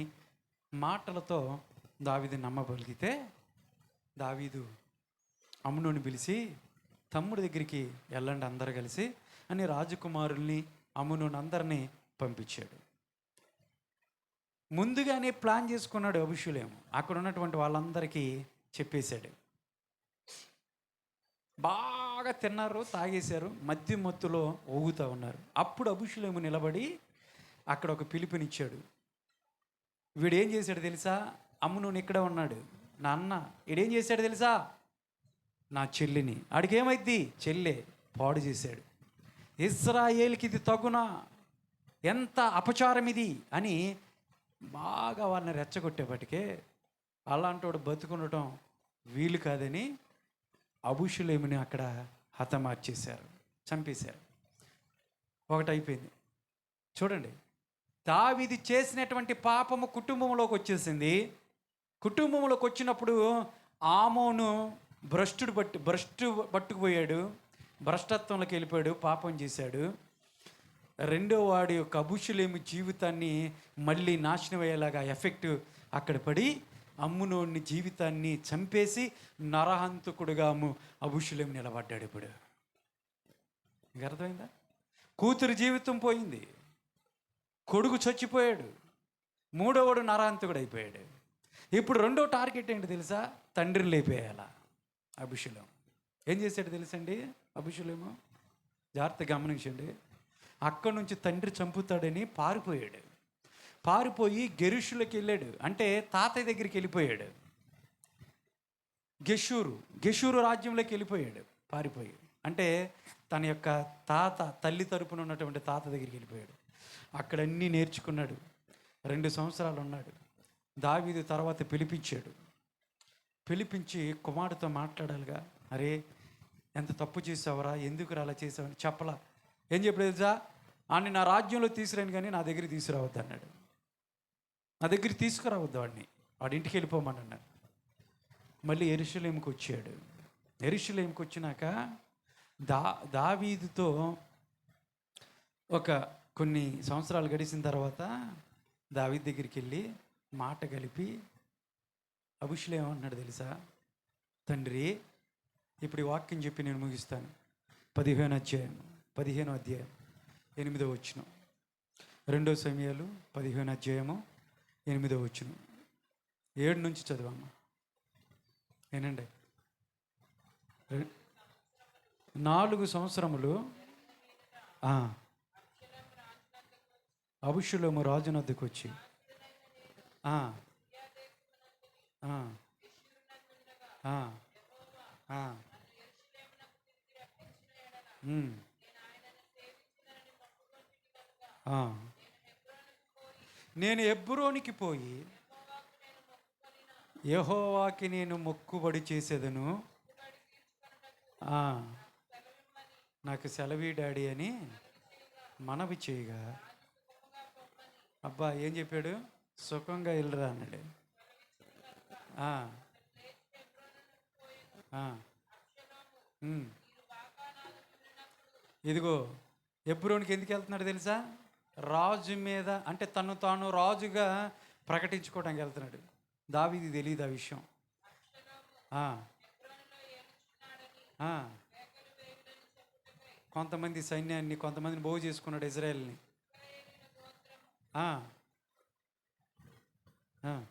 Speaker 1: మాటలతో దావీదు నమ్మగలిగితే, దావీదు అమ్నోని పిలిచి తమ్ముడి దగ్గరికి వెళ్ళండి అందరు కలిసి అని రాజకుమారుల్ని, అమ్నోని అందరినీ పంపించాడు. ముందుగానే ప్లాన్ చేసుకున్నాడు అబుషలోము. అక్కడ ఉన్నటువంటి వాళ్ళందరికీ చెప్పేశాడు. బాగా తిన్నారు, తాగేశారు, మద్యం మత్తులో ఊగుతూ ఉన్నారు. అప్పుడు అబుషలోము నిలబడి అక్కడ ఒక పిలుపునిచ్చాడు. వీడు ఏం చేశాడు తెలుసా? అమ్నోను ఇక్కడే ఉన్నాడు, నా అన్న. వీడేం చేశాడు తెలుసా? నా చెల్లిని, ఆడికి ఏమైద్ది? చెల్లె పాడు చేశాడు. ఇశ్రాయేలుకి ఇది తగునా? ఎంత అపచారం ఇది అని బాగా వాళ్ళని రెచ్చగొట్టేపటికే అలాంటోడు బతుకుండటం వీలు కాదని అబుషులేముని అక్కడ హతమార్చేశారు, చంపేశారు. ఒకటైపోయింది. చూడండి, దావీదు చేసినటువంటి పాపము కుటుంబంలోకి వచ్చేసింది. కుటుంబంలోకి వచ్చినప్పుడు ఆమోను భ్రష్టు పట్టుకుపోయాడు, భ్రష్టత్వంలోకి వెళ్ళిపోయాడు, పాపం చేశాడు. రెండో వాడి యొక్క అబుషులేము జీవితాన్ని మళ్ళీ నాశనం అయ్యేలాగా ఎఫెక్ట్ అక్కడ పడి అమ్మునోని జీవితాన్ని చంపేసి నరహంతకుడుగా అబుషులేము నిలబడ్డాడు. ఇప్పుడు మీకు అర్థమైందా? కూతురు జీవితం పోయింది, కొడుకు చచ్చిపోయాడు, మూడోవాడు నరహంతకుడు అయిపోయాడు. ఇప్పుడు రెండో టార్గెట్ ఏంటి తెలుసా? తండ్రిని లేపేయాల. అబుషులేము ఏం చేశాడు తెలుసండి? అబుషులేము జాగ్రత్త గమనించండి. అక్కడి నుంచి తండ్రి చంపుతాడని పారిపోయాడు. పారిపోయి గెరుషులోకి వెళ్ళాడు, అంటే తాతయ్య దగ్గరికి వెళ్ళిపోయాడు. గెషూరు రాజ్యంలోకి వెళ్ళిపోయాడు పారిపోయి, అంటే తన యొక్క తల్లి తరపున ఉన్నటువంటి తాత దగ్గరికి వెళ్ళిపోయాడు. అక్కడ అన్నీ నేర్చుకున్నాడు. 2 సంవత్సరాలు ఉన్నాడు. దావీదు తర్వాత పిలిపించి కుమారుడితో మాట్లాడాలిగా. అరే, ఎంత తప్పు చేసావరా, ఎందుకు అలా చేసావని చెప్పలా. ఏం చెప్పలేదు తెలుసా? వాడిని నా రాజ్యంలో తీసుకురాను కానీ నా దగ్గరికి తీసుకురావద్దు అన్నాడు. నా దగ్గర తీసుకురావద్దు వాడిని, వాడి ఇంటికి వెళ్ళిపోమని అన్నాడు. మళ్ళీ యెరూషలేముకి వచ్చాడు. యెరూషలేముకి వచ్చినాక దావీదుతో కొన్ని సంవత్సరాలు గడిచిన తర్వాత దావీదు దగ్గరికి వెళ్ళి మాట కలిపి అబుషులేము ఏమన్నాడు తెలుసా? తండ్రి, ఇప్పుడు ఈ వాక్యం చెప్పి నేను ముగిస్తాను. 15వ అధ్యాయం 8వ వచనం. 2 సమూయేలు 15వ అధ్యాయము 8వ వచనం. 7 నుంచి చదవమ్మా. ఏనండి? 4 సంవత్సరములు అబుషులోము రాజు వద్దకు వచ్చి నేను హెబ్రోనుకి పోయి యెహోవాకి నేను మొక్కుబడి చేసేదను, నాకు సెలవి డాడీ అని మనవి చేయగా, అబ్బా ఏం చెప్పాడు? సుఖంగా వెళ్ళరా అన్నాడు. ఇదిగో హెబ్రోనుకి ఎందుకు వెళ్తున్నాడు తెలుసా? రాజు మీద, అంటే తను తాను రాజుగా ప్రకటించుకోవడానికి వెళ్తున్నాడు. దావీదుకి తెలియదు ఆ విషయం. కొంతమంది సైన్యాన్ని, కొంతమందిని బాగు చేసుకున్నాడు ఇజ్రాయెల్ని.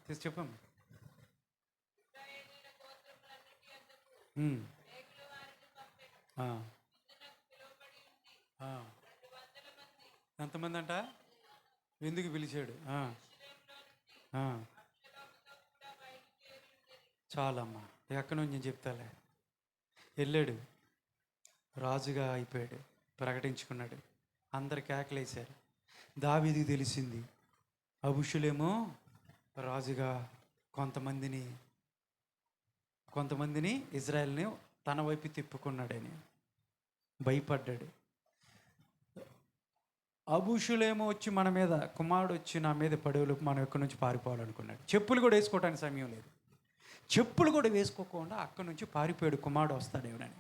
Speaker 1: తీసి చెప్పమ్మా. ఎంతమంది అంట? ఎందుకు పిలిచాడు? చాలమ్మా, ఎక్కడి నుంచి నేను చెప్తాలే. వెళ్ళాడు, రాజుగా అయిపోయాడు, ప్రకటించుకున్నాడు. అందరు కేకలేశారు. దావీదుకి తెలిసింది అబుషులేమో రాజుగా కొంతమందిని ఇజ్రాయెల్ని తన వైపు తిప్పుకున్నాడని భయపడ్డాడు. అబుషులేమో వచ్చి మన మీద, కుమారుడు వచ్చి నా మీద పడవలోపు మనం ఎక్కడి నుంచి పారిపోవాలనుకున్నాడు. చెప్పులు కూడా వేసుకోవడానికి సమయం లేదు. చెప్పులు కూడా వేసుకోకుండా అక్కడి నుంచి పారిపోయాడు, కుమారుడు వస్తాడేమోనని.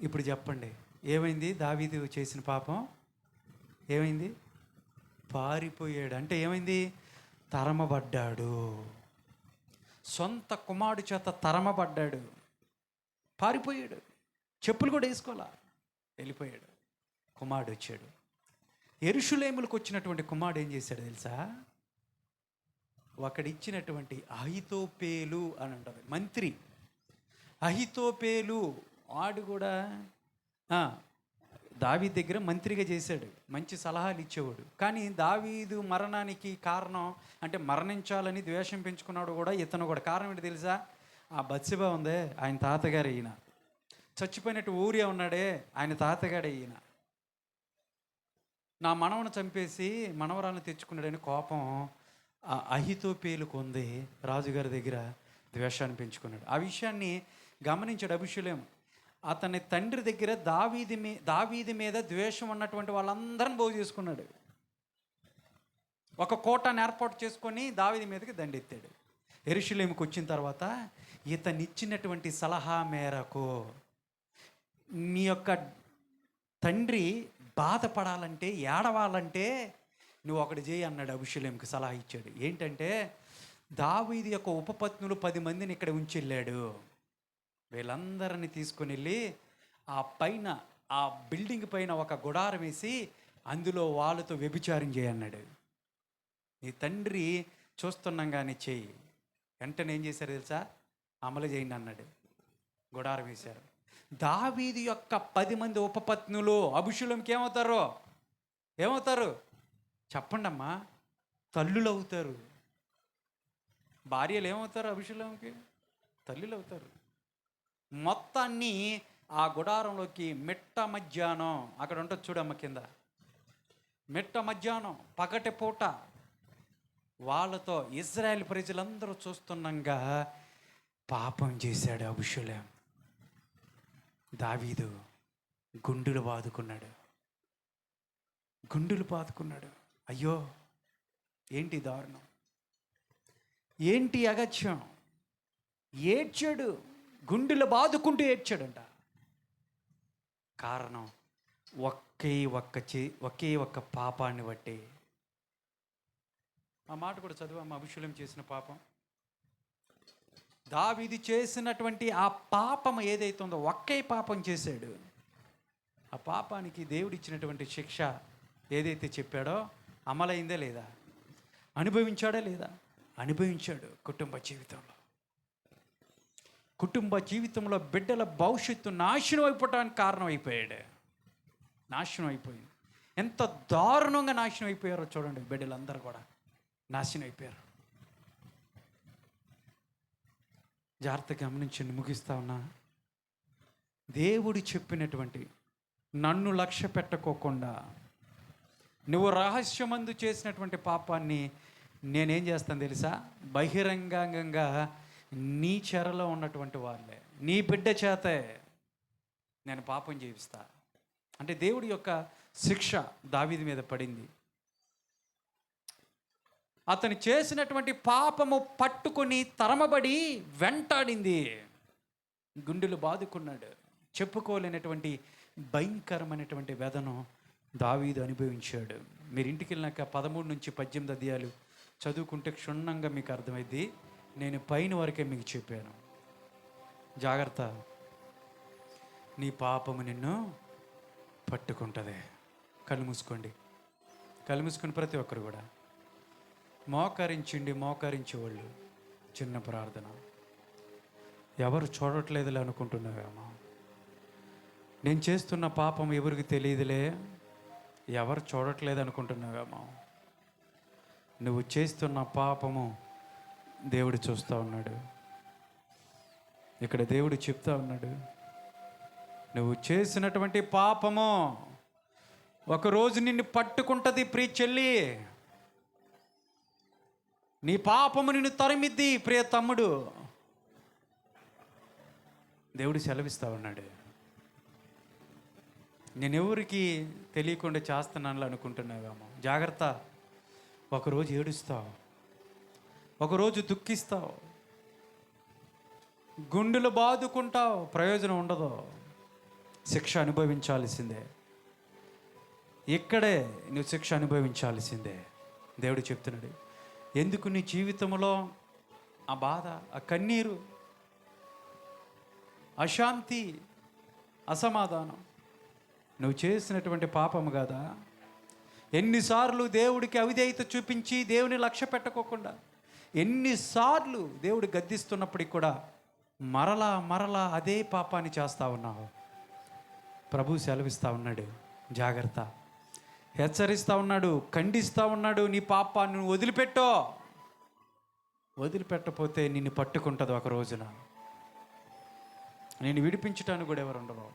Speaker 1: ఇప్పుడు చెప్పండి, ఏమైంది? దావీదు చేసిన పాపం ఏమైంది? పారిపోయాడు. అంటే ఏమైంది? తరమబడ్డాడు. సొంత కుమారుడు చేత తరమబడ్డాడు, పారిపోయాడు. చెప్పులు కూడా వేసుకోవాలా, వెళ్ళిపోయాడు. కుమారుడు వచ్చాడు. యెరూషలేములకు వచ్చినటువంటి కుమారుడు ఏం చేశాడు తెలుసా? ఒకడిచ్చినటువంటి అహితోపేలు అని అంటారు, మంత్రి అహితోపేలు. వాడు కూడా దావీదు దగ్గర మంత్రిగా చేశాడు, మంచి సలహాలు ఇచ్చేవాడు. కానీ దావీదు మరణానికి కారణం, అంటే మరణించాలని ద్వేషం పెంచుకున్నాడు కూడా ఇతను కూడా. కారణం ఏంటి తెలుసా? ఆ బత్షెబ ఉందే, ఆయన తాతగారు ఈయన. చచ్చిపోయినట్టు ఊరియా ఉన్నాడే, ఆయన తాతగాడే ఈయన. నా మనవను చంపేసి మనవరాలను తెచ్చుకున్నాడని కోపం ఆ అహితోపేలుకు ఉంది. రాజుగారి దగ్గర ద్వేషాన్ని పెంచుకున్నాడు. ఆ విషయాన్ని గమనించాడు అబీషలోము. అతని తండ్రి దగ్గర దావీది మీద ద్వేషం ఉన్నటువంటి వాళ్ళందరిని పోగు చేసుకున్నాడు. ఒక కోటను ఏర్పాటు చేసుకొని దావీది మీదకి దండెత్తాడు. యెరూషలేముకు వచ్చిన తర్వాత ఇతనిచ్చినటువంటి సలహా మేరకు, నీ యొక్క తండ్రి బాధపడాలంటే, ఏడవాలంటే నువ్వు ఒకటి చేయి అన్నాడు. అబీషలోముకి సలహా ఇచ్చాడు. ఏంటంటే, దావీదు యొక్క ఉపపత్నులు 10 మందిని ఇక్కడ ఉంచి వెళ్ళాడు. వీళ్ళందరినీ తీసుకొని వెళ్ళి ఆ పైన, ఆ బిల్డింగ్ పైన ఒక గుడారం వేసి అందులో వాళ్ళతో వ్యభిచారం చేయన్నాడు. నీ తండ్రి చూస్తున్నాగానే చెయ్యి. వెంటనే ఏం చేశారు తెలుసా? అమలు చేయండి అన్నాడు. గుడారం వేశారు. దావీదు యొక్క 10 మంది ఉపపత్నులు అబీషలోముకి ఏమవుతారు చెప్పండి అమ్మా? తల్లులు అవుతారు. భార్యలు ఏమవుతారు? అబీషలోముకి తల్లులు అవుతారు. మొత్తాన్ని ఆ గుడారంలోకి మిట్ట మధ్యాహ్నం, అక్కడ ఉంటుంది చూడమ్మ కింద, మిట్ట మధ్యాహ్నం పగటి పూట వాళ్ళతో ఇజ్రాయెల్ ప్రజలందరూ చూస్తుండగా పాపం చేశాడు అబీషలోము. దావీదు గుండెలు బాదుకున్నాడు. అయ్యో, ఏంటి దారుణం, ఏంటి అగత్యం. ఏడ్చాడు, గుండెలు బాదుకుంటూ ఏడ్చాడంట. కారణం ఒకే ఒక్క పాపాన్ని బట్టి. ఆ మాట కూడా చదువు. అబీషలోము చేసిన పాపం, దావీదు చేసినటువంటి ఆ పాపం ఏదైతే ఉందో, ఒకే పాపం చేశాడు. ఆ పాపానికి దేవుడు ఇచ్చినటువంటి శిక్ష ఏదైతే చెప్పాడో అమలైందే లేదా? అనుభవించాడా లేదా? అనుభవించాడు. కుటుంబ జీవితంలో బిడ్డల భవిష్యత్తు నాశనం అయిపోవటానికి కారణం అయిపోయాడు. నాశనం అయిపోయింది. ఎంత దారుణంగా నాశనం అయిపోయారో చూడండి. బిడ్డలందరూ కూడా నాశనం అయిపోయారు. జాగ్రత్తగా గమనించండి, ముగిస్తా ఉన్నా. దేవుడు చెప్పినటువంటి, నన్ను లక్ష్య పెట్టకోకుండా నువ్వు రహస్యమందు చేసినటువంటి పాపాన్ని నేనేం చేస్తాను తెలుసా? బహిరంగంగా నీ చెరలో ఉన్నటువంటి వాళ్ళే, నీ బిడ్డ చేతే నేను పాపం చేయిస్తా. అంటే దేవుడి యొక్క శిక్ష దావీదు మీద పడింది. అతను చేసినటువంటి పాపము పట్టుకొని తరమబడి వెంటాడింది. గుండెలు బాదుకున్నాడు. చెప్పుకోలేనటువంటి భయంకరమైనటువంటి వేదన దావీదు అనుభవించాడు. మీరు ఇంటికి వెళ్ళినాక 13 నుంచి 18 అధ్యాయాలు చదువుకుంటే క్షుణ్ణంగా మీకు అర్థమైంది. నేను పైన వరకే మీకు చెప్పాను. జాగ్రత్త, నీ పాపము నిన్ను పట్టుకుంటుంది. కళ్ళు మూసుకొని ప్రతి ఒక్కరు కూడా మోకరించేవాళ్ళు చిన్న ప్రార్థన. ఎవరు చూడట్లేదులే అనుకుంటున్నావేమో. నేను చేస్తున్న పాపం ఎవరికి తెలియదులే, ఎవరు చూడట్లేదు అనుకుంటున్నావేమో. నువ్వు చేస్తున్న పాపము దేవుడు చూస్తూ ఉన్నాడు. ఇక్కడ దేవుడు చెప్తా ఉన్నాడు, నువ్వు చేసినటువంటి పాపము ఒకరోజు నిన్ను పట్టుకుంటుంది. ప్రియ చెల్లి, నీ పాపము నిన్ను తరిమిద్ది. ప్రియ తమ్ముడు, దేవుడు సెలవిస్తా ఉన్నాడు. నేనెవరికి తెలియకుండా చేస్తున్నాను అనుకుంటున్నావేమో. జాగ్రత్త, ఒకరోజు ఏడుస్తావు, ఒకరోజు దుఃఖిస్తావు, గుండెలు బాదుకుంటావు, ప్రయోజనం ఉండదు. శిక్ష అనుభవించాల్సిందే. ఇక్కడే నువ్వు శిక్ష అనుభవించాల్సిందే. దేవుడు చెప్తున్నాడు. ఎందుకు నీ జీవితంలో ఆ బాధ, ఆ కన్నీరు, అశాంతి, అసమాధానం నువ్వు చేసినటువంటి పాపము కదా? ఎన్నిసార్లు దేవుడికి అవిధేయత చూపించి దేవుని లక్ష్య పెట్టకోకుండా, ఎన్నిసార్లు దేవుడు గద్దిస్తున్నప్పటికి కూడా మరలా అదే పాపాన్ని చేస్తా ఉన్నావు. ప్రభు సెలవిస్తా ఉన్నాడు, జాగ్రత్త. హెచ్చరిస్తూ ఉన్నాడు, ఖండిస్తూ ఉన్నాడు. నీ పాపాన్ని నువ్వు వదిలిపెట్టో. వదిలిపెట్టకపోతే నిన్ను పట్టుకుంటుంది ఒక రోజున. నేను విడిపించటానికి కూడా ఎవరు ఉండరు.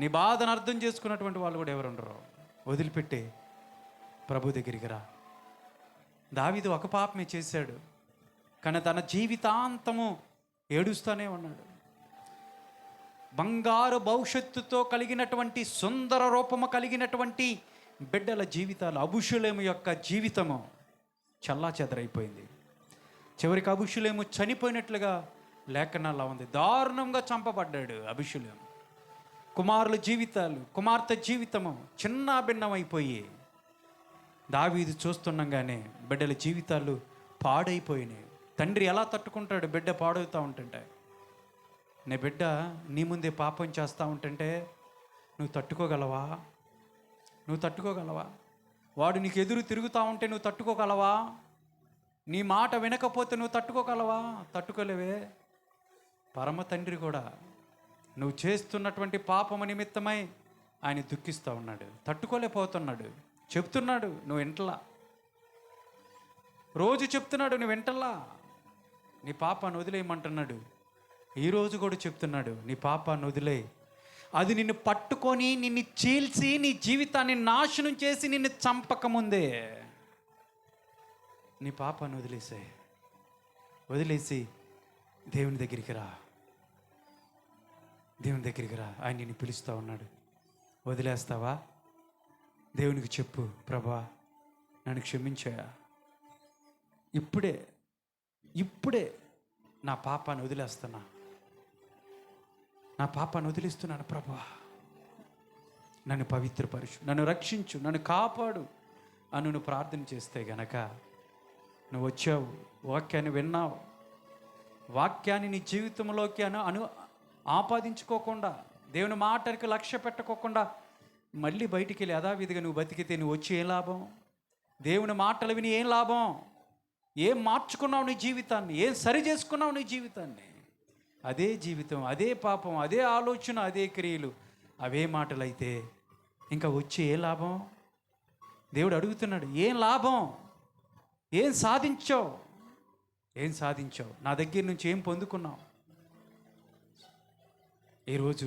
Speaker 1: నీ బాధను అర్థం చేసుకున్నటువంటి వాళ్ళు కూడా ఎవరు ఉండరు. వదిలిపెట్టే ప్రభు దగ్గరికి రా. దావీదు ఒక పాపమే చేశాడు, కానీ తన జీవితాంతము ఏడుస్తూనే ఉన్నాడు. బంగారు భవిష్యత్తుతో కలిగినటువంటి సుందర రూపము కలిగినటువంటి బిడ్డల జీవితాలు, అబుషులేము యొక్క జీవితము చల్లా చెదరైపోయింది. చివరికి అబుషులేము చనిపోయినట్లుగా లేఖనాల్లో ఉంది. దారుణంగా చంపబడ్డాడు అబుషులేము. కుమారుల జీవితాలు, కుమార్తె జీవితము చిన్న భిన్నమైపోయి దావీదు చూస్తుండగానే బిడ్డల జీవితాలు పాడైపోయినాయి. తండ్రి ఎలా తట్టుకుంటాడు బిడ్డ పాడవుతూ ఉంటుంటే? నీ బిడ్డ నీ ముందే పాపం చేస్తూ ఉంటుంటే నువ్వు తట్టుకోగలవా? నువ్వు తట్టుకోగలవా? వాడు నీకు ఎదురు తిరుగుతూ ఉంటే నువ్వు తట్టుకోగలవా? నీ మాట వినకపోతే నువ్వు తట్టుకోగలవా? తట్టుకోలేవే. పరమ తండ్రి కూడా నువ్వు చేస్తున్నటువంటి పాపము నిమిత్తమై ఆయన దుఃఖిస్తూ ఉన్నాడు, తట్టుకోలేకపోతున్నాడు. చెప్తున్నాడు, నువ్వు వింటలా. రోజు చెప్తున్నాడు, నువ్వు వింటలా. నీ పాపాన్ని వదిలేయమంటున్నాడు. ఈరోజు కూడా చెప్తున్నాడు, నీ పాపాన్ని వదిలే. అది నిన్ను పట్టుకొని నిన్ను చీల్చి నీ జీవితాన్ని నాశనం చేసి నిన్ను చంపకముందే నీ పాపాన్ని వదిలేసి దేవుని దగ్గరికి రా. దేవుని దగ్గరికి రా. ఆయన నిన్ను పిలుస్తూ ఉన్నాడు. వదిలేస్తావా? దేవునికి చెప్పు, ప్రభా నన్ను క్షమించాయా, ఇప్పుడే నా పాపాన్ని వదిలేస్తున్నా, నా పాపాన్ని వదిలిస్తున్నాను ప్రభా, నన్ను పవిత్రపరచు, నన్ను రక్షించు, నన్ను కాపాడు అని నువ్వు ప్రార్థన చేస్తే గనక, నువ్వు వచ్చావు, వాక్యాన్ని విన్నావు, వాక్యాన్ని నీ జీవితంలోకి ఆపాదించుకోకుండా, దేవుని మాటకి లక్ష్య పెట్టకోకుండా మళ్ళీ బయటికి వెళ్ళి యథావిధిగా నువ్వు బతికితే నువ్వు వచ్చి ఏం లాభం? దేవుని మాటలు విని ఏం లాభం? ఏం మార్చుకున్నావు నీ జీవితాన్ని? ఏం సరి చేసుకున్నావు నీ జీవితాన్ని? అదే జీవితం, అదే పాపం, అదే ఆలోచన, అదే క్రియలు, అవే మాటలైతే ఇంకా వచ్చి ఏ లాభం? దేవుడు అడుగుతున్నాడు, ఏం లాభం? ఏం సాధించావు? నా దగ్గర నుంచి ఏం పొందుకున్నావు? ఈరోజు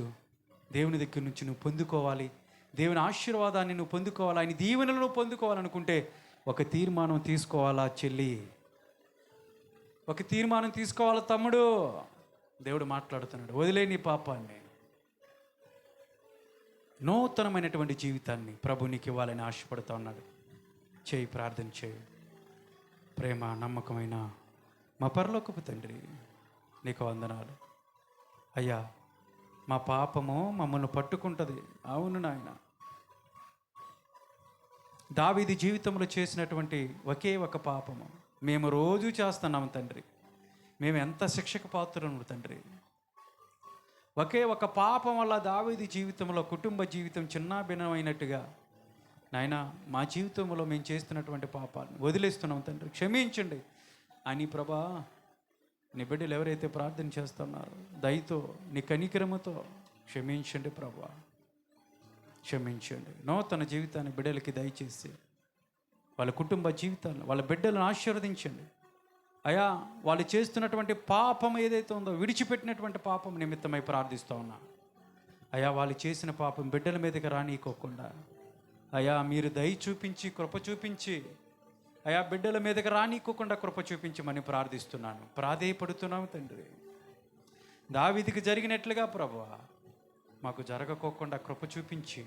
Speaker 1: దేవుని దగ్గర నుంచి నువ్వు పొందుకోవాలి, దేవుని ఆశీర్వాదాన్ని నువ్వు పొందుకోవాలి, ఆయన దీవెనలు నువ్వు పొందుకోవాలనుకుంటే ఒక తీర్మానం తీసుకోవాలా చెల్లి? ఒక తీర్మానం తీసుకోవాలా తమ్ముడు? దేవుడు మాట్లాడుతున్నాడు, వదిలే నీ పాపాన్ని. నూతనమైనటువంటి జీవితాన్ని ప్రభు నీకు ఇవ్వాలని ఆశపడుతూ ఉన్నాడు. చేయి, ప్రార్థన చేయి. ప్రేమ నమ్మకమైన మా పరలోకపు తండ్రి, నీకు వందనాలు అయ్యా. మా పాపము మమ్మల్ని పట్టుకుంటుంది. అవును నాయన, దావీదు జీవితంలో చేసినటువంటి ఒకే ఒక పాపము మేము రోజు చేస్తున్నాము తండ్రి. మేము ఎంత శిక్షకు పాత్రము తండ్రి. ఒకే ఒక పాపం వల్ల దావీదు జీవితంలో కుటుంబ జీవితం చిన్న భిన్నమైనట్టుగా నాయన మా జీవితంలో మేము చేస్తున్నటువంటి పాపాలను వదిలేస్తున్నాం తండ్రి. క్షమించండి అని ప్రభా నీ బిడ్డలు ఎవరైతే ప్రార్థన చేస్తున్నారో దయతో నీ కనికరముతో క్షమించండి ప్రభా, క్షమించండి. నూతన జీవితాన్ని బిడ్డలకి దయచేసి వాళ్ళ కుటుంబ జీవితాలను, వాళ్ళ బిడ్డలను ఆశీర్వదించండి అయా. వాళ్ళు చేస్తున్నటువంటి పాపం ఏదైతే ఉందో, విడిచిపెట్టినటువంటి పాపం నిమిత్తమై ప్రార్థిస్తూ ఉన్నా అయా. వాళ్ళు చేసిన పాపం బిడ్డల మీదకి రానీకోకుండా అయా మీరు దయ చూపించి, కృప చూపించి అయా బిడ్డల మీదకి రానీకోకుండా కృప చూపించమని ప్రార్థిస్తున్నాను, ప్రాధేయపడుతున్నాము తండ్రి. దావీదుకి జరిగినట్లుగా ప్రభువా మాకు జరగకోకుండా కృప చూపించి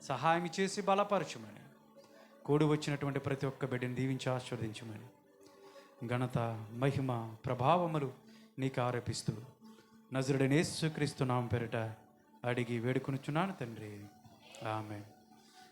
Speaker 1: సహాయం చేసి బలపరచమని, కూడి వచ్చినటువంటి ప్రతి ఒక్క బిడ్డని దీవించి ఆశీర్వదించమని, ఘనత మహిమ ప్రభావములు నీకు ఆరోపిస్తూ నజరుడైన యేసుక్రీస్తు నామం పేరిట అడిగి వేడుకొనుచున్నాను తండ్రి. ఆమేన్.